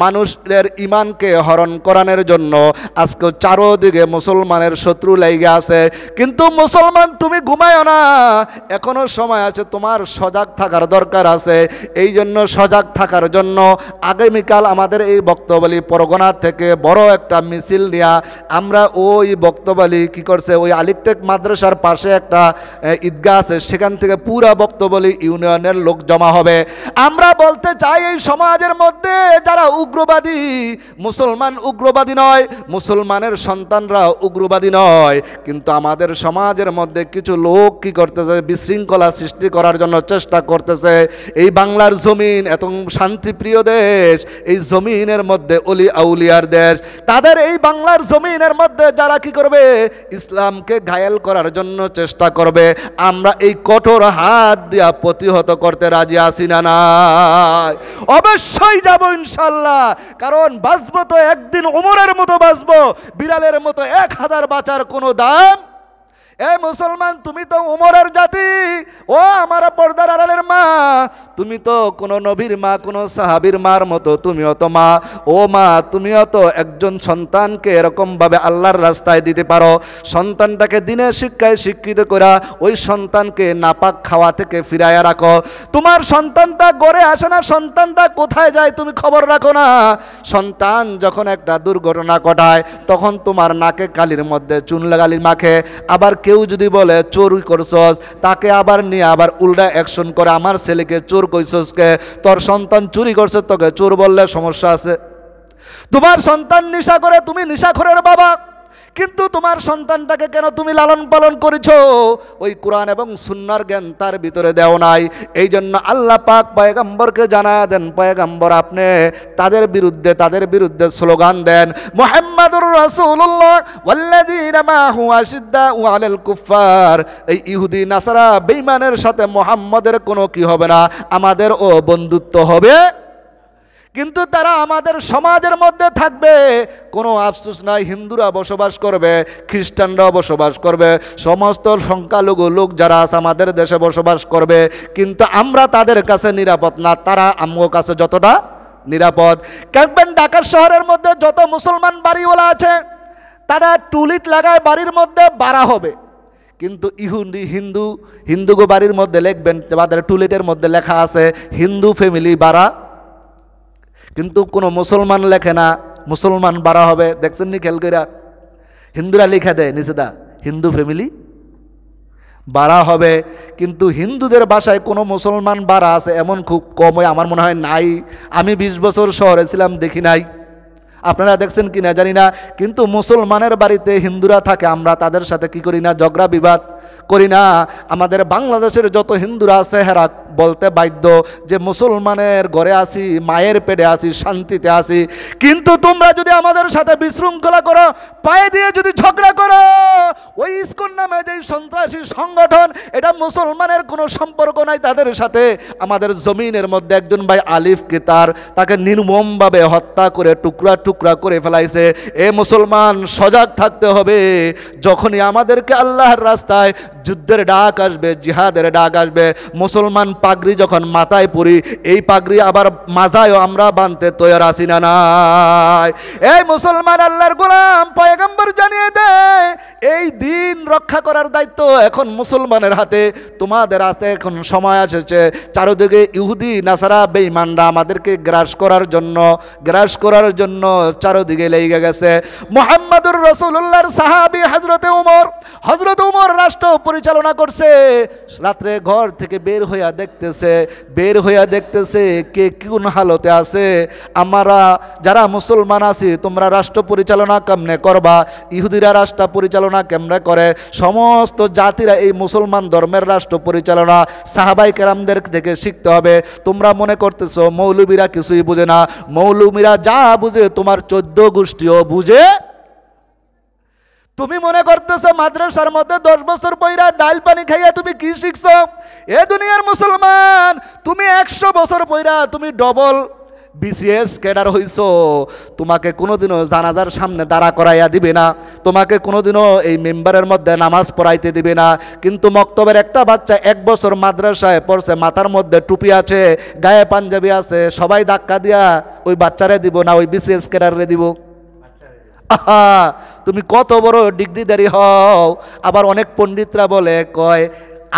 মানুষের ইমানকে হরণ করানোর জন্য আজকে চারোদিকে মুসলমানের শত্রু লেগে আছে। কিন্তু মুসলমান তুমি ঘুমায়ও না, এখনো সময় আছে, তোমার সজাগ থাকার দরকার আছে। এই জন্য সজাগ থাকার জন্য আগামীকাল আমাদের এই বক্তব্যলি পরগনা থেকে বড় একটা মিছিল নিয়ে আমরা ওই বক্তব্যলি কি করছে, ওই আলিকটেক মাদ্রাসার পাশে একটা ঈদগাহ আছে, সেখান থেকে পুরা বক্তব্যলি ইউনিয়নের লোক জমা হবে। আমরা বলতে চাই এই সমাজের মধ্যে যারা উগ্রবাদী, মুসলমান উগ্রবাদী নয়, মুসলমানের সন্তানরা উগ্রবাদী নয়, কিন্তু আমাদের সমাজের মধ্যে কিছু লোক কি করতেছে, বিশৃঙ্খলা সৃষ্টি করার জন্য চেষ্টা করতেছে। এই বাংলার জমিন এত শান্তিপ্রিয় দেশ, এই জমিনের মধ্যে অলি আউলিয়ার দেশ, তাদের এই বাংলার জমিনের মধ্যে যারা কি করবে, ইসলামকে ঘায়েল করার জন্য চেষ্টা করবে, আমরা এই কঠোর হাত দিয়া প্রতিহত করতে রাজি আছি না? নাই, অবশ্যই যাব ইনশাল্লাহ। কারণ বাঁচবো তো একদিন ওমরের মতো বাঁচবো, বিড়ালের মতো 1000 বাঁচার কোনো দাম। এ মুসলমান, তুমি তো উমরের জাতি, ও আমার পর্দার আড়ালের মা, তুমি তো কোনো নবীর মা, কোনো সাহাবীর মার মতো তুমিও তো মা। ও মা, তুমিও তো একজন সন্তানকে এরকমভাবে আল্লাহর রাস্তায় দিতে পারো। সন্তানটাকে দিনের শিক্ষায় শিক্ষিত করা, ওই সন্তানকে নাপাক খাওয়া থেকে ফিরাইয়া রাখো। তোমার সন্তানটা গড়ে আসে না, সন্তানটা কোথায় যায় তুমি খবর রাখো না। সন্তান যখন একটা দুর্ঘটনা ঘটায়, তখন তোমার নাকে কালির মধ্যে চুন লাগালি মাখে। আবার কেউ যদি বলে চোর করছস, তাকে আবার নিয়ে আবার উল্টা অ্যাকশন করে, আমার ছেলেকে চোর কইছস কে? তোর সন্তান চুরি করছে, তোকে চোর বললে সমস্যা আছে? তোমার সন্তান নেশা করে, তুমি নেশাখোরের বাবা, কিন্তু তোমার সন্তানটাকে কেন তুমি লালন পালন করেছো? ওই কোরআন এবং সুন্নাহর জ্ঞান তার ভিতরে দেও নাই। এই জন্য আল্লাহ পাক পয়গম্বরকে জানায়া দেন, পয়গম্বর আপনি তাদের বিরুদ্ধে স্লোগান দেন, মুহাম্মাদুর রাসূলুল্লাহ ওয়াল্লাযীনা মাহু আশিদ্দাউ আলাল কুফার। এই ইহুদি নাসারা বেঈমানের সাথে মুহাম্মাদের কোনো কি হবে না, আমাদের ও বন্ধুত্ব হবে। কিন্তু তারা আমাদের সমাজের মধ্যে থাকবে, কোনো আফসোস নাই। হিন্দুরা বসবাস করবে, খ্রিস্টানরাও বসবাস করবে, সমস্ত সংখ্যালঘু লোক যারা আছে আমাদের দেশে বসবাস করবে, কিন্তু আমরা তাদের কাছে নিরাপদ না, তারা আমার কাছে যতটা নিরাপদ। দেখবেন ঢাকা শহরের মধ্যে যত মুসলমান বাড়িওয়ালা আছে তারা টুলিট লাগায় বাড়ির মধ্যে বাড়া হবে, কিন্তু হিন্দু বাড়ির মধ্যে লিখবেন তাদের টুলিটের মধ্যে লেখা আছে হিন্দু ফ্যামিলি বাড়া, কিন্তু কোনো মুসলমান লেখে না মুসলমান বাড়া হবে। দেখছেন নি খেয়াল কইরা? হিন্দুরা লিখে দেয় নিচে দা হিন্দু ফ্যামিলি বাড়া হবে, কিন্তু হিন্দুদের বাসায় কোনো মুসলমান বাড়া আছে এমন খুব কম হয়, আমার মনে হয় নাই। আমি 20 বছর শহরে ছিলাম, দেখি নাই। আপনারা দেখছেন কি না জানি না, কিন্তু মুসলমানের বাড়িতে হিন্দুরা থাকে, আমরা তাদের সাথে কি করি না, ঝগড়া বিবাদ করি না। আমাদের বাংলাদেশের যত হিন্দুরা আছে হেরা বলতে বাধ্য যে মুসলমানের ঘরে আসি, মায়ের পেটে আসি, শান্তিতে আসি। কিন্তু তোমরা যদি আমাদের সাথে বিশৃঙ্খলা করো, পায়ে দিয়ে যদি ঝগড়া করো, ওই ইসকন নামে যে সন্ত্রাসী সংগঠন, এটা মুসলমানের কোনো সম্পর্ক নাই তাদের সাথে। আমাদের জমিনের মধ্যে একজন ভাই আলিফকে তাকে নির্মমভাবে হত্যা করে টুকরা টুকরা করে ফেলাইছে। এ মুসলমান সজাগ থাকতে হবে, যখনই আমাদেরকে আল্লাহর রাস্তায় যুদ্ধের ডাক আসবে, জিহাদের ডাক আসবে, মুসলমান পাগড়ি যখন মাথায় পরি, এই পাগড়ি আবার মাজায়ও আমরা বানতে তৈরি আছি না নাই? এই মুসলমান আল্লাহর গোলাম পয়গম্বর জানিয়ে দেয় এই দিন রক্ষা করার দায়িত্ব এখন মুসলমানের হাতে। তোমাদের হাতে এখন সময় এসেছে, চারিদিকে ইহুদি নাসারা বেঈমানরা আমাদেরকে গ্রাস করার জন্য চারিদিকে লেগে গেছে। মুহাম্মদুর রাসূলুল্লাহর সাহাবী হযরত উমর রাষ্ট্র পরিচালনা করছে। রাত্রে ঘর থেকে বের হইয়া দেখতেছে কে কোন হালতে আছে। আমরা যারা মুসলমান আছি, তোমরা রাষ্ট্র পরিচালনা কেমনে করবা, ইহুদিরা রাষ্ট্র পরিচালনা কেমনে করে, সমস্ত জাতিরা এই মুসলমান ধর্মের রাষ্ট্র পরিচালনা সাহাবাই কেরামদের থেকে শিখতে হবে। তোমরা মনে করতেছো মৌলবীরা কিছুই বুঝে না, মৌলবীরা যা বুঝে তোমার 14 গোষ্ঠীও বুঝে। তুমি মনে করতেছো মাদ্রাসার মধ্যে 10 বছর পইরা ডাল পানি খাইয়া তুমি কি শিখছো? এ দুনিয়ার মুসলমান, তুমি 100 বছর পইরা তুমি ডবল বিসিএস ক্যাডার হইছো, তোমাকে কোনোদিনও জানাজার সামনে দাঁড়া করাইয়া দিবে না, তোমাকে কোনোদিনও এই মেম্বারের মধ্যে নামাজ পড়াইতে দিবে না। কিন্তু মক্তবের একটা বাচ্চা 1 বছর মাদ্রাসায় পড়ছে, মাথার মধ্যে টুপি আছে, গায়ে পাঞ্জাবি আছে, সবাই ধাক্কা দিয়া ওই বাচ্চারে দিব না, ওই বিসিএস ক্যাডারে দিব? আহা, তুমি কত বড় ডিগ্রিধারী হও। আবার অনেক পণ্ডিতরা বলে কয়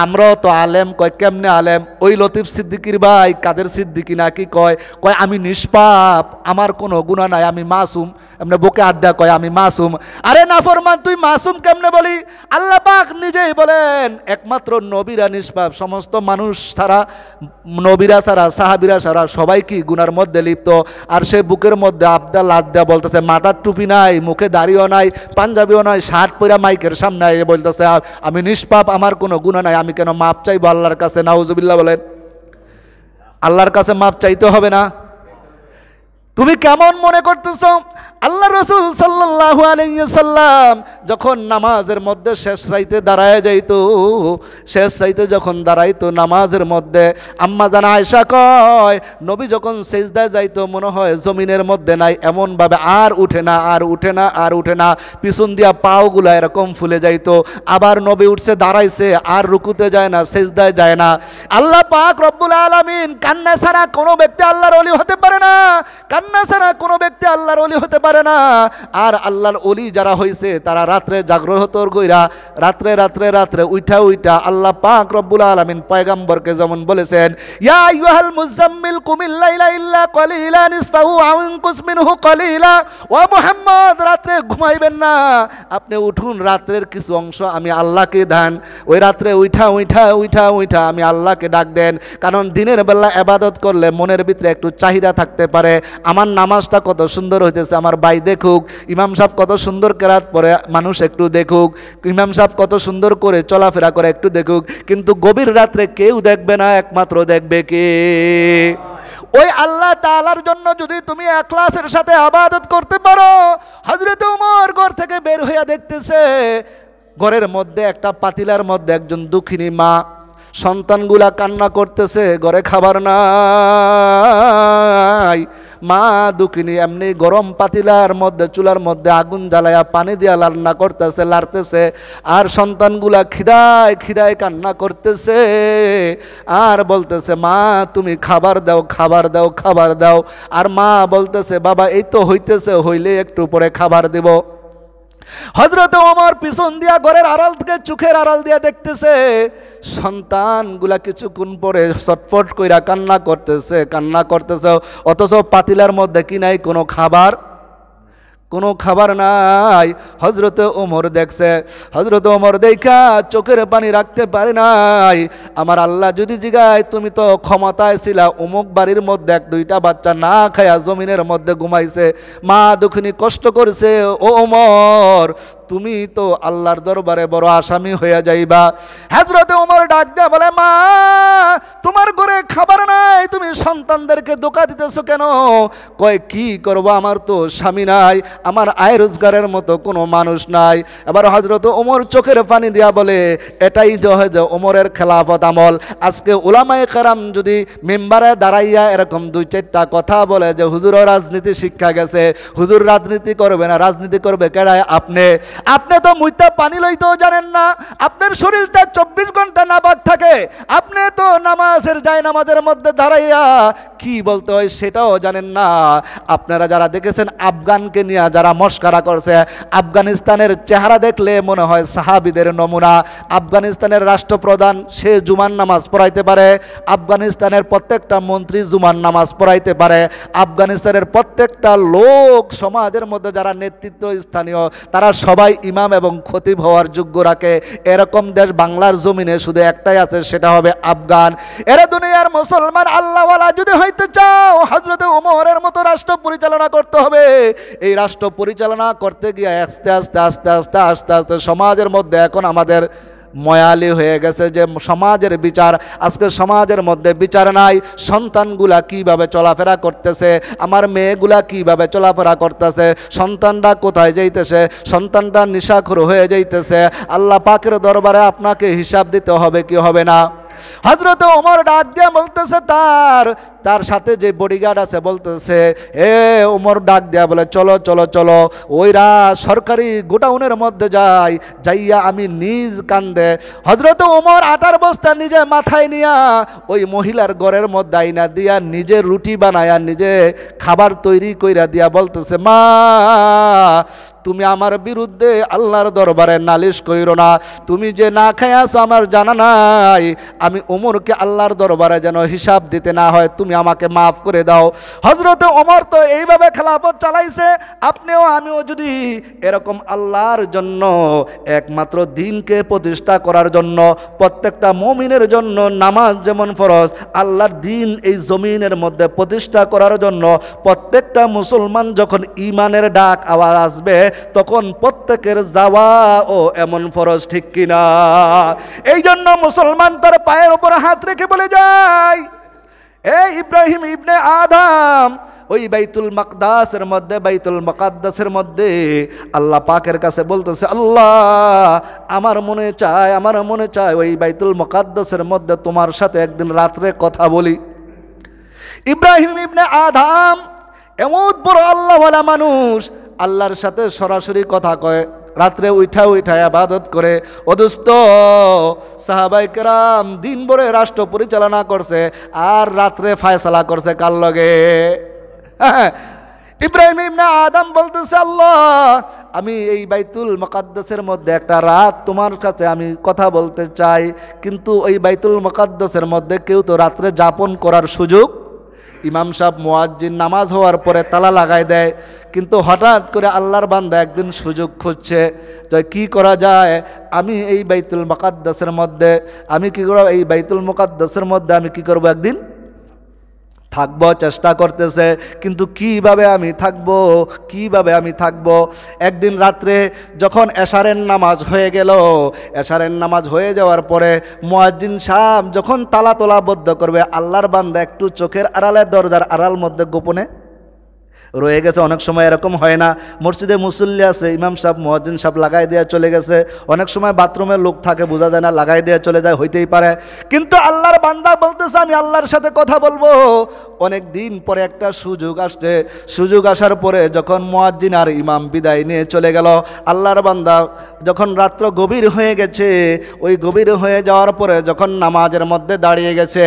আমরাও তো আলেম, কয় কেমনে আলেম? ওই লতিফ সিদ্দিকির ভাই কাদের সিদ্দিকি নাকি কয় আমি নিষ্পাপ, আমার কোনো গুনাহ নাই, আমি মাসুম। এমনি বুকে আড্ডা কয় আমি মাসুম। আরে নাফরমান, তুই মাসুম কেমনে বলি? আল্লাহ পাক নিজেই বলেন একমাত্র নবীরা নিষ্পাপ, সমস্ত মানুষ ছাড়া, নবীরা ছাড়া, সাহাবীরা ছাড়া সবাই কি গুনার মধ্যে লিপ্ত। আর সে বুকের মধ্যে আবদাল আড্ডা বলতেছে, মাথার টুপি নাই, মুখে দাড়িও নাই, পাঞ্জাবিও নাই, শার্ট পরা মাইকের সামনে বলতেছে আমি নিষ্পাপ, আমার কোনো গুনাহ নাই, আমি কেন মাপ চাইবো আল্লাহর কাছে? নাউজুবিল্লাহ বলেন। আল্লাহর কাছে মাপ চাইতে হবে না? তুমি কেমন মনে করতেছো? আল্লাহ রাসূল সাল্লাল্লাহু আলাইহি ওয়াসাল্লাম যখন নামাজের মধ্যে শেষ রাইতে দাঁড়ায় যাইতো, শেষ রাইতে যখন দাঁড়াইতো নামাজের মধ্যে, আম্মা জান আয়েশা কয় নবী যখন সিজদায় যাইতো মনে হয় জমিনের মধ্যে নাই, এমনভাবে আর উঠে না, পিছন দিয়া পাওগুলা এরকম ফুলে যাইতো। আবার নবী উঠছে, দাঁড়াইছে, আর রুকুতে যায় না, সিজদায় যায় না। আল্লাহ পাক রব্বুল আলামিন কান্না ছাড়া কোনো ব্যক্তি আল্লাহর ওলি হতে পারে না, কান্না ছাড়া কোনো ব্যক্তি আল্লাহর ওলি হতে পারে না। আর আল্লাহর ওলি যারা হইছে তারা রাত্রে জাগ্রত কইরা রাত্রে উইঠা আল্লাহ পাক রব্বুল আলামিন পয়গম্বরকে যেমন বলেছেন, ইয়া আইয়ুহাল মুজাম্মিল কুমিল লাইলা ইল্লা কলিলা নিসফাহু আও ইনকুস মিনহু কলিলা। ও মুহাম্মদ, রাত্রে ঘুমাইবেন না, আপনি উঠুন, রাত্রের কিছু অংশ আমি আল্লাহকে দেন। ওই রাত্রে উইঠা আমি আল্লাহকে ডাক দেন, কারণ দিনের বেলা ইবাদত করলে মনের ভিতরে একটু চাহিদা থাকতে পারে, আমার নামাজটা কত সুন্দর হইতেছে, আমার ভাই দেখুক, ইমাম সাহেব কত সুন্দর কেরাত পড়ে মানুষ একটু দেখুক, ইমাম সাহেব কত সুন্দর করে চলাফেরা করে একটু দেখুক। কিন্তু গভীর রাত্রে কেউ দেখবে না, একমাত্র দেখবে কে? ওই আল্লাহ তাআলার জন্য যদি তুমি ইখলাসের সাথে ইবাদত করতে পারো। হযরত ওমর ঘর থেকে বের হইয়া দেখতেছে ঘরের মধ্যে একটা পাতিলার মধ্যে একজন দুঃখিনী মা, সন্তানগুলা কান্না করতেছে, ঘরে খাবার নাই। মা দুঃখিনী এমনি গরম পাতিলার মধ্যে চুলার মধ্যে আগুন জ্বালায়া পানি দিয়া রান্না করতেছে, লাড়তেছে, আর সন্তানগুলা খিদায় খিদায় কান্না করতেছে আর বলতেছে মা তুমি খাবার দাও, খাবার দাও, খাবার দাও। আর মা বলতেছে বাবা এই তো হইতেছে, হইলে একটু পরে খাবার দেব। হযরত ওমর পিছন দিয়া ঘরের আড়াল থেকে চোখের আড়াল দিয়া দেখতেছে সন্তানগুলা কিছুক্ষণ পরে ছটফট কইরা কান্না করতেছে, কান্না করতেছে, অথচ পাতিলার মধ্যে কি নাই কোনো খাবার, কোনো খাবার নাই। হযরত ওমর দেখছে, হযরত ওমর দেখা চোখের পানি রাখতে পারে নাই। আমার আল্লাহ যদি জিগায় তুমি তো ক্ষমতায় ছিলা, অমুক বাড়ির মধ্যে এক দুইটা বাচ্চা না খায়া জমিনের মধ্যে ঘুমাইছে, মা দুঃখিনী কষ্ট করছে, ও ওমর তুমি তো আল্লাহর দরবারে বড় আসামি হইয়া যাইবা। হযরত ওমর ডাক দেয়া বলে মা তোমার ঘরে খাবার নাই, তুমি সন্তানদেরকে ধোঁকা দিতেছো কেন? কয় কি করবো, আমার তো স্বামী নাই, আমার আয় রোজগারের মতো কোনো মানুষ নাই। এবার হযরত ওমর চোখের পানি দিয়া বলে এটাই যে ওমরের খেলাফত আমল। আজকে উলামায়ে কেরাম যদি মেম্বারে দাঁড়াইয়া এরকম দুই চারটা কথা বলে যে হুজুরও রাজনীতি শিক্ষা গেছে, হুজুর রাজনীতি করবে না, রাজনীতি করবে কেডায়? আপনি তো মুইতা পানি লইতেও জানেন না, আপনার শরীরটা 24 ঘন্টা নাপাক থাকে, আপনি তো নামাজের নামাজের মধ্যে দাঁড়াইয়া কি বলতে হয় সেটাও জানেন না। আপনারা যারা দেখেছেন আফগানকে নিয়ে যারা মস্কারা করছে, আফগানিস্তানের চেহারা দেখলে মনে হয় সাহাবীদের নমুনা। আফগানিস্তানের রাষ্ট্রপ্রধান সে জুমার নামাজ পড়াইতে পারে, আফগানিস্তানের প্রত্যেকটা মন্ত্রী জুমার নামাজ পড়াইতে পারে, আফগানিস্তানের প্রত্যেকটা লোক সমাজের মধ্যে যারা নেতৃত্ব স্থানীয় তারা সবাই ইমাম এবং খতিব হওয়ার যোগ্য রাখে। এরকম দেশ বাংলার জমিনে শুধু একটাই আছে, সেটা হবে আফগান। এরা দুনিয়ার মুসলমান আল্লাহওয়ালা যদি হইতে চাও হযরত ওমরের মতো রাষ্ট্র পরিচালনা করতে হবে। এই রাষ্ট্র পরিচালনা করতে গিয়ে আস্তে আস্তে আস্তে আস্তে আস্তে আস্তে সমাজের মধ্যে এখন আমাদের ময়ালি হয়ে গেছে যে সমাজের বিচার। আজকে সমাজের মধ্যে বিচার নাই। সন্তানগুলা কিভাবে চলাফেরা করতেছে, আমার মেয়েগুলা কিভাবে চলাফেরা করতেছে, সন্তানরা কোথায় যাইতেছে, সন্তানরা নিশাখোর হয়ে যাইতেছে। আল্লাহ পাকের দরবারে আপনাকে হিসাব দিতে হবে কি হবে না? হযরত ওমর ডাক দিয়া বলতেছে তার সাথে যে বডিগার্ড আছে বলতেছে ওমর ডাক দিয়া বলে চলো চলো চলো ওইরা সরকারি গোডাউনের মধ্যে যাইয়া আমি নিজ কান্দে হযরত ওমর আটার বস্তা নিজে মাথায় নিয়া ওই মহিলার ঘরের মধ্যে আইনা দিয়া নিজে রুটি বানায়া নিজে খাবার তৈরি কইরা দিয়া বলতেছে মা তুমি আমার বিরুদ্ধে আল্লাহর দরবারে নালিশ কইরো না, তুমি যে না খাই আছো আমার জানা নাই, আমি ওমরকে আল্লাহর দরবারে যেন হিসাব দিতে না হয়, তুমি আমাকে মাফ করে দাও। হযরত ওমর তো এইভাবে খেলাফত চালাইছে। আপনিও আমিও যদি এরকম আল্লাহর জন্য একমাত্র দ্বীনকে প্রতিষ্ঠা করার জন্য, প্রত্যেকটা মুমিনের জন্য নামাজ যেমন ফরজ, আল্লাহর দ্বীন এই জমিনের মধ্যে প্রতিষ্ঠা করার জন্য প্রত্যেকটা মুসলমান যখন ঈমানের ডাক আওয়াজ আসবে তখন প্রত্যেকের যাওয়া ও এমন ফরজ, ঠিক কিনা? এই জন্য মুসলমান তার পায়ের উপর হাত রেখে বলে যায় এই ইব্রাহিম ইবনে আদম ওই বাইতুল মাকদাসের মধ্যে, বাইতুল মুকাদ্দাসের মধ্যে আল্লাহ পাকের কাছে বলতেছে আল্লাহ আমার মনে চায় ওই বাইতুল মুকাদ্দাসের মধ্যে তোমার সাথে একদিন রাত্রে কথা বলি। ইব্রাহিম ইবনে আদম এমন বড় আল্লাহওয়ালা মানুষ, আল্লাহর সাথে সরাসরি কথা কয়, রাত্রে উঠা ইবাদত করে। অদুস্ত সাহাবায়ে কেরাম দিন ভরে রাষ্ট্র পরিচালনা করছে আর রাত্রে ফায়সালা করছে কার লগে? ইব্রাহিম ইবনে আদম বলতেছে আল্লাহ আমি এই বাইতুল মুকাদ্দাসের মধ্যে একটা রাত তোমার কাছে আমি কথা বলতে চাই, কিন্তু ওই বাইতুল মুকাদ্দাসের মধ্যে কেউ তো রাত্রে যাপন করার সুযোগ, ইমাম সাহেব মুয়াজ্জিন নামাজ হওয়ার পরে তালা লাগাই দেয়, কিন্তু হঠাৎ করে আল্লাহর বান্দা একদিন সুযোগ খুঁজছে যে কি করা যায়, আমি এই বাইতুল মুকাদ্দাসের মধ্যে আমি কি করব, এই বাইতুল মুকাদ্দাসের মধ্যে আমি কি করব, একদিন থাকবো, চেষ্টা করতেছে, কিন্তু কিভাবে আমি থাকবো। একদিন রাত্রে যখন এশারের নামাজ হয়ে গেল, এশারের নামাজ হয়ে যাওয়ার পরে মুয়াজ্জিন সাহেব যখন তালা তোলা বদ্ধ করবে, আল্লাহর বান্দা একটু চোখের আড়ালে দরজার আড়াল মধ্যে গোপনে রয়ে গেছে। অনেক সময় এরকম হয় না, মসজিদে মুসল্লি আছে, ইমাম সাহেব মুয়াজ্জিন সাহেব লাগাই দেওয়া চলে গেছে, অনেক সময় বাথরুমে লোক থাকে বোঝা যায় না, লাগাই দেওয়া চলে যায়, হইতেই পারে। কিন্তু আল্লাহর বান্দা বলতেছে আমি আল্লাহর সাথে কথা বলবো। অনেক দিন পরে একটা সুযোগ আসছে, সুযোগ আসার পরে যখন মুয়াজ্জিন আর ইমাম বিদায় নিয়ে চলে গেল, আল্লাহর বান্দা যখন রাত্র গভীর হয়ে গেছে, ওই গভীর হয়ে যাওয়ার পরে যখন নামাজের মধ্যে দাঁড়িয়ে গেছে,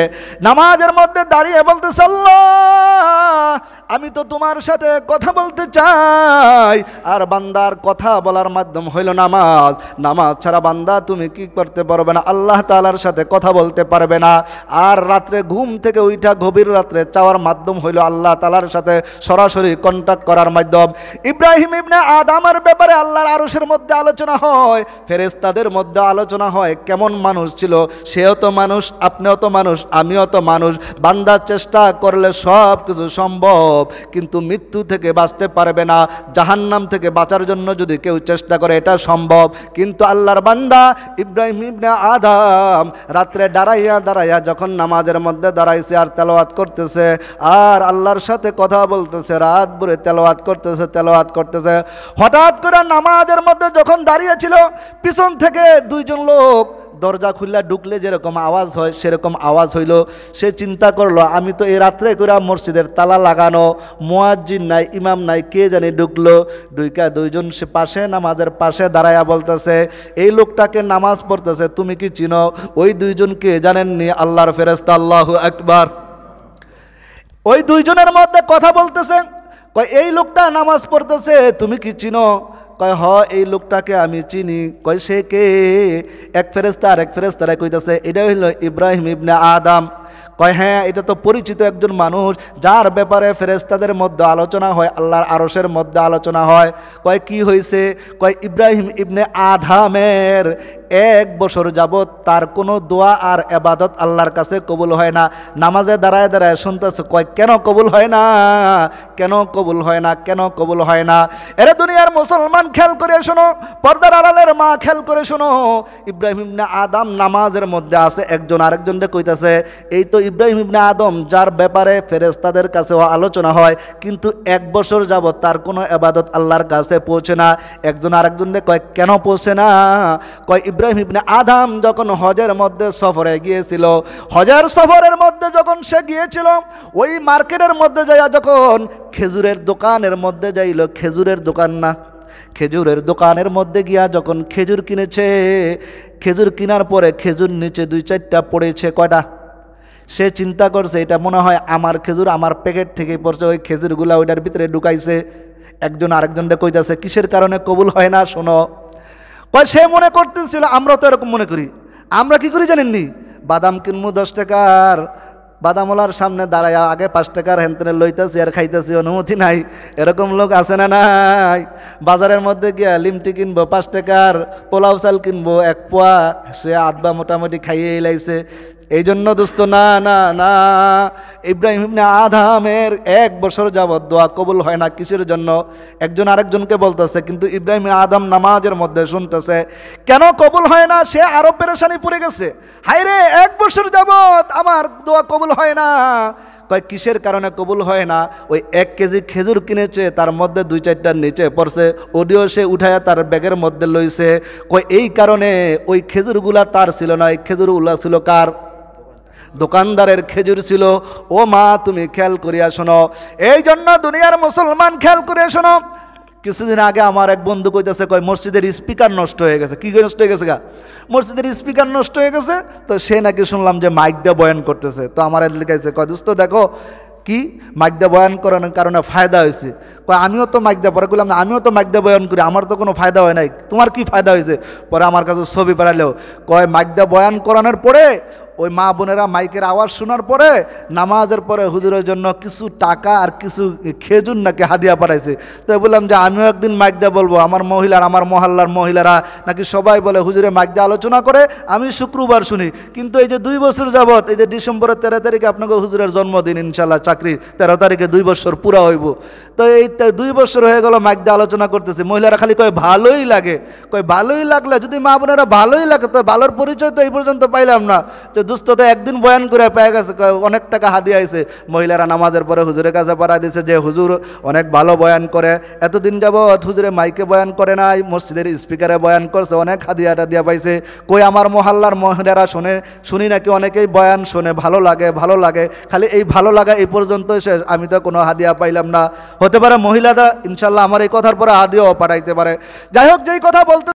নামাজের মধ্যে দাঁড়িয়ে বলতেছে আল্লাহ আমি তো তোমার সাথে কথা বলতে চাই। আর বান্দার কথা বলার মাধ্যম হইল নামাজ। নামাজ ছাড়া বান্দা তুমি কি করতে পারবে না, আল্লাহ তাআলার সাথে কথা বলতে পারবে না। আর রাত্রে ঘুম থেকে উঠা গভীর রাত্রে চাওয়ার মাধ্যম হইল আল্লাহ তাআলার সাথে সরাসরি কন্টাক্ট করার মাধ্যম। ইব্রাহিম ইবনে আদমের ব্যাপারে আল্লাহর আরশের মধ্যে আলোচনা হয়, ফেরেশতাদের মধ্যে আলোচনা হয়, কেমন মানুষ ছিল। সেও তো মানুষ, আপনিও তো মানুষ, আমিও তো মানুষ। বান্দা চেষ্টা করলে সব কিছু সম্ভব, কিন্তু মৃত্যু থেকে বাঁচতে পারবে না। জাহান্নাম থেকে বাঁচার জন্য যদি কেউ চেষ্টা করে এটা সম্ভব। কিন্তু আল্লাহর বান্দা ইব্রাহিম ইবনে আদম রাত্রে দাঁড়াইয়া যখন নামাজের মধ্যে দাঁড়াইছে আর তেলাওয়াত করতেছে আর আল্লাহর সাথে কথা বলতেছে, রাত ভরে তেলাওয়াত করতেছে, হঠাৎ করে নামাজের মধ্যে যখন দাঁড়িয়েছিল, পিছন থেকে দুইজন লোক দরজা খুললা ঢুকলে যেরকম আওয়াজ হয় সেরকম আওয়াজ হইল। সে চিন্তা করলো আমি তো এই রাত্রে করে মসজিদের তালা লাগানো, মুয়াজ্জিন নাই, ইমাম নাই, কে জানি ঢুকলো। দুইজন সে পাশে নামাজের পাশে দাঁড়ায়া বলতেছে, এই লোকটাকে নামাজ পড়তেছে তুমি কি চিনো? ওই দুইজনকে জানেননি? আল্লাহর ফেরেশতা। আল্লাহু আকবার। ওই দুইজনের মধ্যে কথা বলতেছে, কয় এই লোকটা নামাজ পড়তেছে তুমি কি চিনো? কয় হ এই লোকটাকে আমি চিনি। কয় সে কে? এক ফেরেশতা আর এক ফেরেশতারা কইতাছে এটা হইল ইব্রাহিম ইবনে আদম। কয় হ্যাঁ এটা তো পরিচিত একজন মানুষ, যার ব্যাপারে ফেরেশতাদের মধ্যে আলোচনা হয়, আল্লাহর আরশের মধ্যে আলোচনা হয়। কয় কি হয়েছে? কয় ইব্রাহিম ইবনে আদমের 1 বছর যাবৎ তার কোনো দোয়া আর ইবাদত আল্লাহর কাছে কবুল হয় না। নামাজে দাঁড়ায় শুনতেছে। কয় কেন কবুল হয় না, কেন কবুল হয় না, কেন কবুল হয় না? এরে দুনিয়ার মুসলমান খেয়াল করে শোনো, পর্দার আড়ালের মা খেয়াল করে শোনো, ইব্রাহিম ইবনে আদম নামাজের মধ্যে আছে, একজন আরেকজনকে কইতাছে এই তো ইব্রাহিম ইবনে আদম যার ব্যাপারে ফেরেশতাদের কাছেও আলোচনা হয়, কিন্তু 1 বছর যাবৎ তার কোনো ইবাদত আল্লাহর কাছে পৌঁছে না। একজন আরেকজনকে কয় কেন পৌঁছে না? কয় ইব্রাহিম ইবনে আদম যখন হজের মধ্যে সফরে গিয়েছিল, হজের সফরের মধ্যে যখন সে গিয়েছিল, ওই মার্কেটের মধ্যে যাইয়া যখন খেজুরের দোকানের মধ্যে যাইল, খেজুরের দোকান না, খেজুরের দোকানের মধ্যে গিয়া যখন খেজুর কিনেছে, খেজুর কেনার পরে খেজুর নিচে 2-4টা পড়েছে। কয়টা? সে চিন্তা করছে এটা মনে হয় আমার খেজুর, আমার প্যাকেট থেকে পড়ছে, ওই খেজুরগুলা ওইটার ভিতরে ঢুকাইছে। একজন আরেকজনটা কইতাছে কিসের কারণে কবুল হয় না শোনো। কয় সে মনে করতেছিল আমরা তো এরকম মনে করি। আমরা কি করি জানেননি? বাদাম কিনবো 10 টাকার, বাদামওয়ালার সামনে দাঁড়ায় আগে 5 টাকার হেনতেনে লইতেছি আর খাইতেছি, অনুমতি নাই। এরকম লোক আছে না নাই? বাজারের মধ্যে গিয়া লিমটি কিনবো 5 টাকার, পোলাও চাল কিনবো 1 পোয়া, সে আধবা মোটামুটি খাইয়ে লাইছে। এই জন্য দোস্ত না না না, ইব্রাহিম ইবনে আদমের 1 বছর যাবৎ দোয়া কবুল হয় না। কিসের জন্য? একজন আরেকজনকে বলতেছে, কিন্তু ইব্রাহিম আদম নামাজের মধ্যে শুনতেছে কেন কবুল হয় না। সে আরো পেরেশানি পড়ে গেছে, হায়রে 1 বছর যাবৎ আমার দোয়া কবুল হয় না। কয় কিসের কারণে কবুল হয় না? ওই 1 কেজি খেজুর কিনেছে, তার মধ্যে 2-4টার নিচে পড়ছে, ওডিও সে উঠায়া তার ব্যাগের মধ্যে লইছে। কয় এই কারণে ওই খেজুরগুলা তার ছিল না, এই খেজুরগুলা ছিল কার? দোকানদারের খেজুর ছিল। ও মা তুমি খেয়াল করিয়া শোনো, এই জন্য দুনিয়ার মুসলমান খেয়াল করিয়া শোনো। কিছুদিন আগে আমার এক বন্ধু কইতেছে, কয় মসজিদের স্পিকার নষ্ট হয়ে গেছে। কি নষ্ট হয়ে গেছে গা? মসজিদের স্পিকার নষ্ট হয়ে গেছে। তো সে নাকি শুনলাম যে মাইক দিয়ে বয়ান করতেছে। তো আমার লিখাইছে, কয় দোস্ত দেখো কি মাইক দিয়ে বয়ান করানোর কারণে ফায়দা হয়েছে। কয় আমিও তো মাইক দিয়ে, পরে বললাম আমিও তো মাইক দিয়ে বয়ান করি, আমার তো কোনো ফায়দা হয় নাই, তোমার কি ফায়দা হয়েছে? পরে আমার কাছে ছবি পাঠালেও কয় মাইক দিয়ে বয়ান করানোর পরে ওই মা বোনেরা মাইকের আওয়াজ শোনার পরে নামাজের পরে হুজুরের জন্য কিছু টাকা আর কিছু খেজুর নাকি হাদিয়া পাঠাইছে। তো বললাম যে আমিও একদিন মাইক দিয়ে বলবো, আমার মহল্লার মহিলারা নাকি সবাই বলে হুজুরে মাইক দিয়ে আলোচনা করে, আমি শুক্রবার শুনি। কিন্তু এই যে 2 বছর যাবৎ, এই যে ডিসেম্বরের 13 তারিখে আপনাকে হুজুরের জন্মদিন, ইনশাল্লাহ চাকরি 13 তারিখে 2 বছর পুরা হইব। তো এই 2 বছর হয়ে গেল মাইক দিয়ে আলোচনা করতেছি, মহিলারা খালি কয় ভালোই লাগে। কয় ভালোই লাগলে যদি মা বোনেরা ভালোই লাগে তো ভালোর পরিচয় তো এই পর্যন্ত পাইলাম না। তো দুস্থ তো একদিন বয়ান করে পেয়ে গেছে, অনেক টাকা হাদিয়া আইছে। মহিলারা নামাজের পরে হুজুরের কাছে পাড়া দিয়েছে যে হুজুর অনেক ভালো বয়ান করে, এতদিন যাবৎ হুজুরে মাইকে বয়ান করে নাই, মসজিদের স্পিকারে বয়ান করছে, অনেক হাদিয়া টাদিয়া পাইছে। কই আমার মহল্লার মহিলারা শুনি নাকি অনেকেই বয়ান শোনে, ভালো লাগে ভালো লাগে, খালি এই ভালো লাগা এই পর্যন্ত শেষ, আমি তো কোনো হাদিয়া পাইলাম না। হতে পারে মহিলারা ইনশাল্লাহ আমার এই কথার পরে হাদিয়াও পাঠাইতে পারে। যাই হোক, যেই কথা বলতে